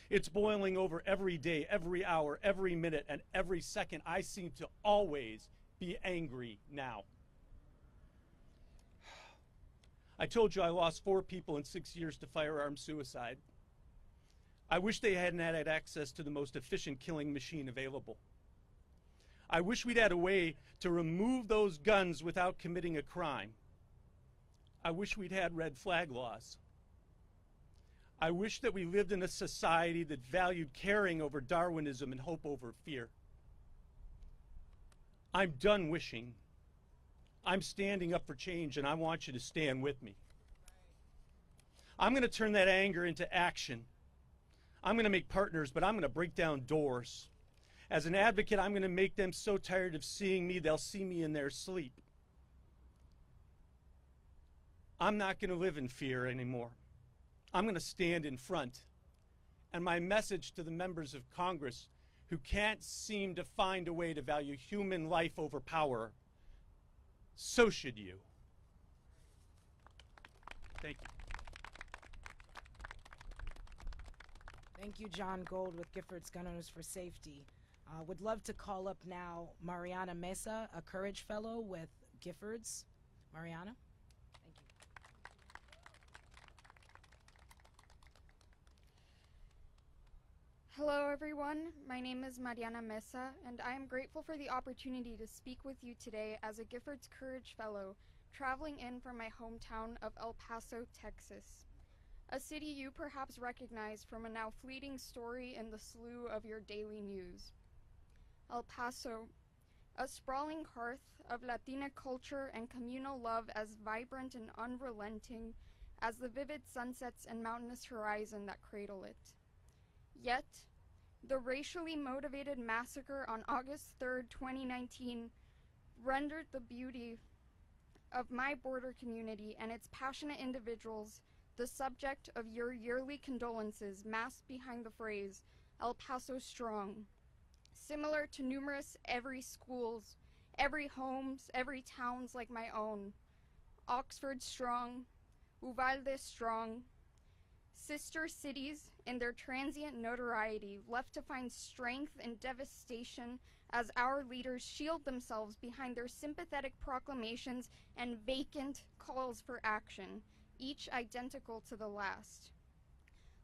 It's boiling over every day, every hour, every minute, and every second. I seem to always be angry now. I told you I lost 4 people in 6 years to firearm suicide. I wish they hadn't had access to the most efficient killing machine available. I wish we'd had a way to remove those guns without committing a crime. I wish we'd had red flag laws. I wish that we lived in a society that valued caring over Darwinism and hope over fear. I'm done wishing. I'm standing up for change, and I want you to stand with me. I'm going to turn that anger into action. I'm going to make partners, but I'm going to break down doors. As an advocate, I'm going to make them so tired of seeing me, they'll see me in their sleep. I'm not going to live in fear anymore. I'm going to stand in front. And my message to the members of Congress who can't seem to find a way to value human life over power, so should you. Thank you. Thank you, John Gold with Giffords Gun Owners for Safety. Would love to call up now Mariana Mesa, a Courage Fellow with Giffords. Mariana? Hello everyone, my name is Mariana Mesa, and I am grateful for the opportunity to speak with you today as a Giffords Courage Fellow, traveling in from my hometown of El Paso, Texas. A city you perhaps recognize from a now fleeting story in the slew of your daily news. El Paso, a sprawling hearth of Latina culture and communal love as vibrant and unrelenting as the vivid sunsets and mountainous horizon that cradle it. Yet, the racially motivated massacre on August 3rd, 2019, rendered the beauty of my border community and its passionate individuals the subject of your yearly condolences masked behind the phrase, El Paso Strong. Similar to numerous every schools, every homes, every towns like my own. Oxford Strong, Uvalde Strong, sister cities in their transient notoriety left to find strength in devastation as our leaders shield themselves behind their sympathetic proclamations and vacant calls for action, each identical to the last.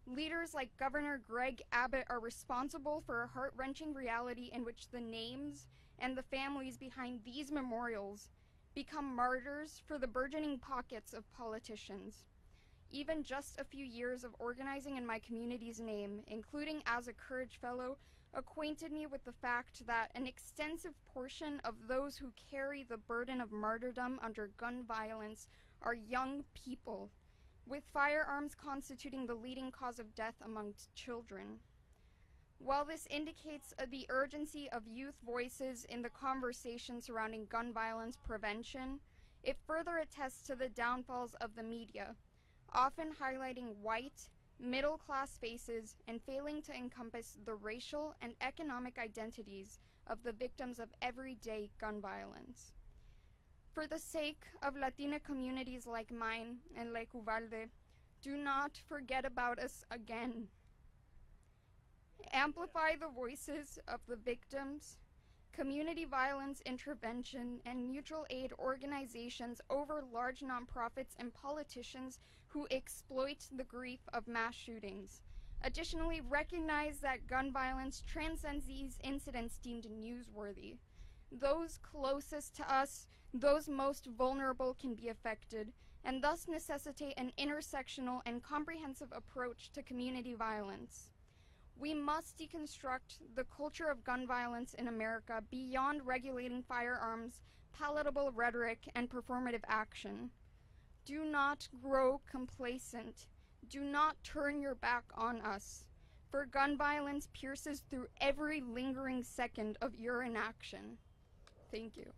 Leaders like Governor Greg Abbott are responsible for a heart-wrenching reality in which the names and the families behind these memorials become martyrs for the burgeoning pockets of politicians. Even just a few years of organizing in my community's name, including as a Courage Fellow, acquainted me with the fact that an extensive portion of those who carry the burden of martyrdom under gun violence are young people, with firearms constituting the leading cause of death amongst children. While this indicates the urgency of youth voices in the conversation surrounding gun violence prevention, it further attests to the downfalls of the media, often highlighting white, middle-class faces and failing to encompass the racial and economic identities of the victims of everyday gun violence. For the sake of Latina communities like mine and like Uvalde, do not forget about us again. Amplify the voices of the victims, community violence intervention, and mutual aid organizations over large nonprofits and politicians who exploit the grief of mass shootings. Additionally, recognize that gun violence transcends these incidents deemed newsworthy. Those closest to us, those most vulnerable can be affected, and thus necessitate an intersectional and comprehensive approach to community violence. We must deconstruct the culture of gun violence in America beyond regulating firearms, palatable rhetoric, and performative action. Do not grow complacent. Do not turn your back on us, for gun violence pierces through every lingering second of your inaction. Thank you.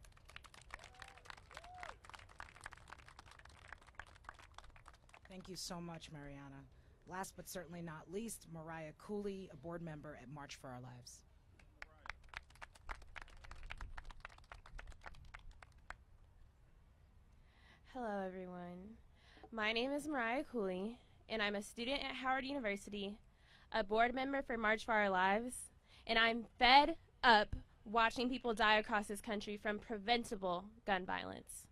Thank you so much, Mariana. Last but certainly not least, Mariah Cooley, a board member at March for Our Lives. Hello, everyone. My name is Mariah Cooley, and I'm a student at Howard University, a board member for March for Our Lives, and I'm fed up watching people die across this country from preventable gun violence.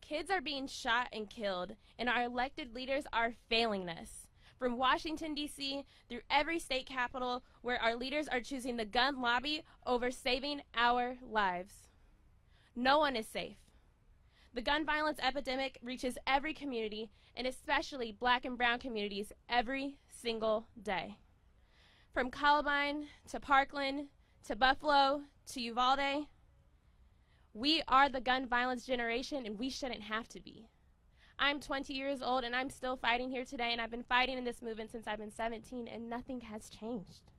Kids are being shot and killed, and our elected leaders are failing us. From Washington, D.C., through every state capital, where our leaders are choosing the gun lobby over saving our lives. No one is safe. The gun violence epidemic reaches every community, and especially Black and brown communities, every single day. From Columbine to Parkland to Buffalo to Uvalde, we are the gun violence generation, and we shouldn't have to be. I'm 20 years old, and I'm still fighting here today, and I've been fighting in this movement since I've been 17, and nothing has changed.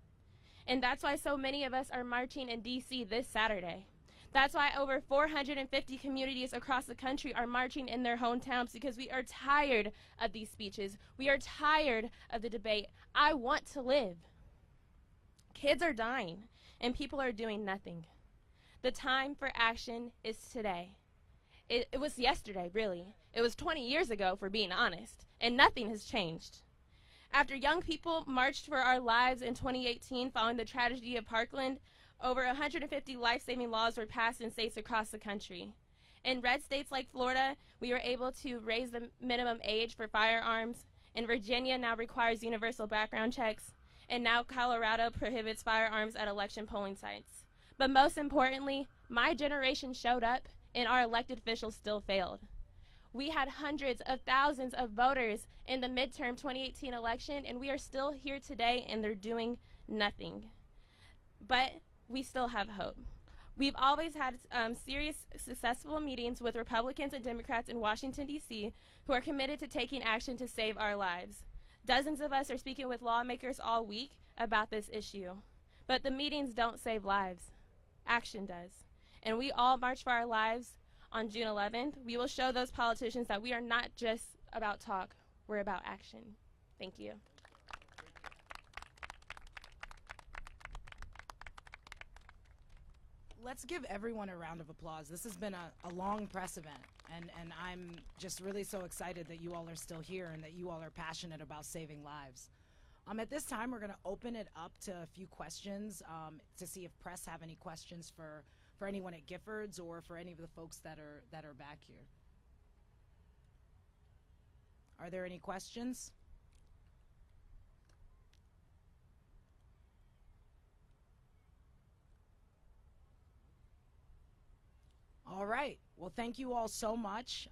And that's why so many of us are marching in D.C. this Saturday. That's why over 450 communities across the country are marching in their hometowns, because we are tired of these speeches. We are tired of the debate. I want to live. Kids are dying, and people are doing nothing. The time for action is today. It was yesterday, really. It was 20 years ago, for being honest, and nothing has changed. After young people marched for our lives in 2018 following the tragedy of Parkland, over 150 life-saving laws were passed in states across the country. In red states like Florida, we were able to raise the minimum age for firearms, and Virginia now requires universal background checks, and now Colorado prohibits firearms at election polling sites. But most importantly, my generation showed up, and our elected officials still failed. We had hundreds of thousands of voters in the midterm 2018 election, and we are still here today, and they're doing nothing. But we still have hope. We've always had serious, successful meetings with Republicans and Democrats in Washington, D.C., who are committed to taking action to save our lives. Dozens of us are speaking with lawmakers all week about this issue. But the meetings don't save lives. Action does. And we all march for our lives on June 11th. We will show those politicians that we are not just about talk, we're about action. Thank you. Let's give everyone a round of applause. This has been a long press event, and I'm just really so excited that you all are still here and that you all are passionate about saving lives. At this time, we're going to open it up to a few questions to see if press have any questions for anyone at Giffords or for any of the folks that are back here. Are there any questions? All right. Well, thank you all so much.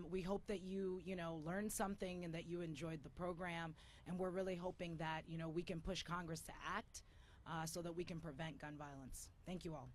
We hope that you learned something and that you enjoyed the program. And we're really hoping that, we can push Congress to act so that we can prevent gun violence. Thank you all.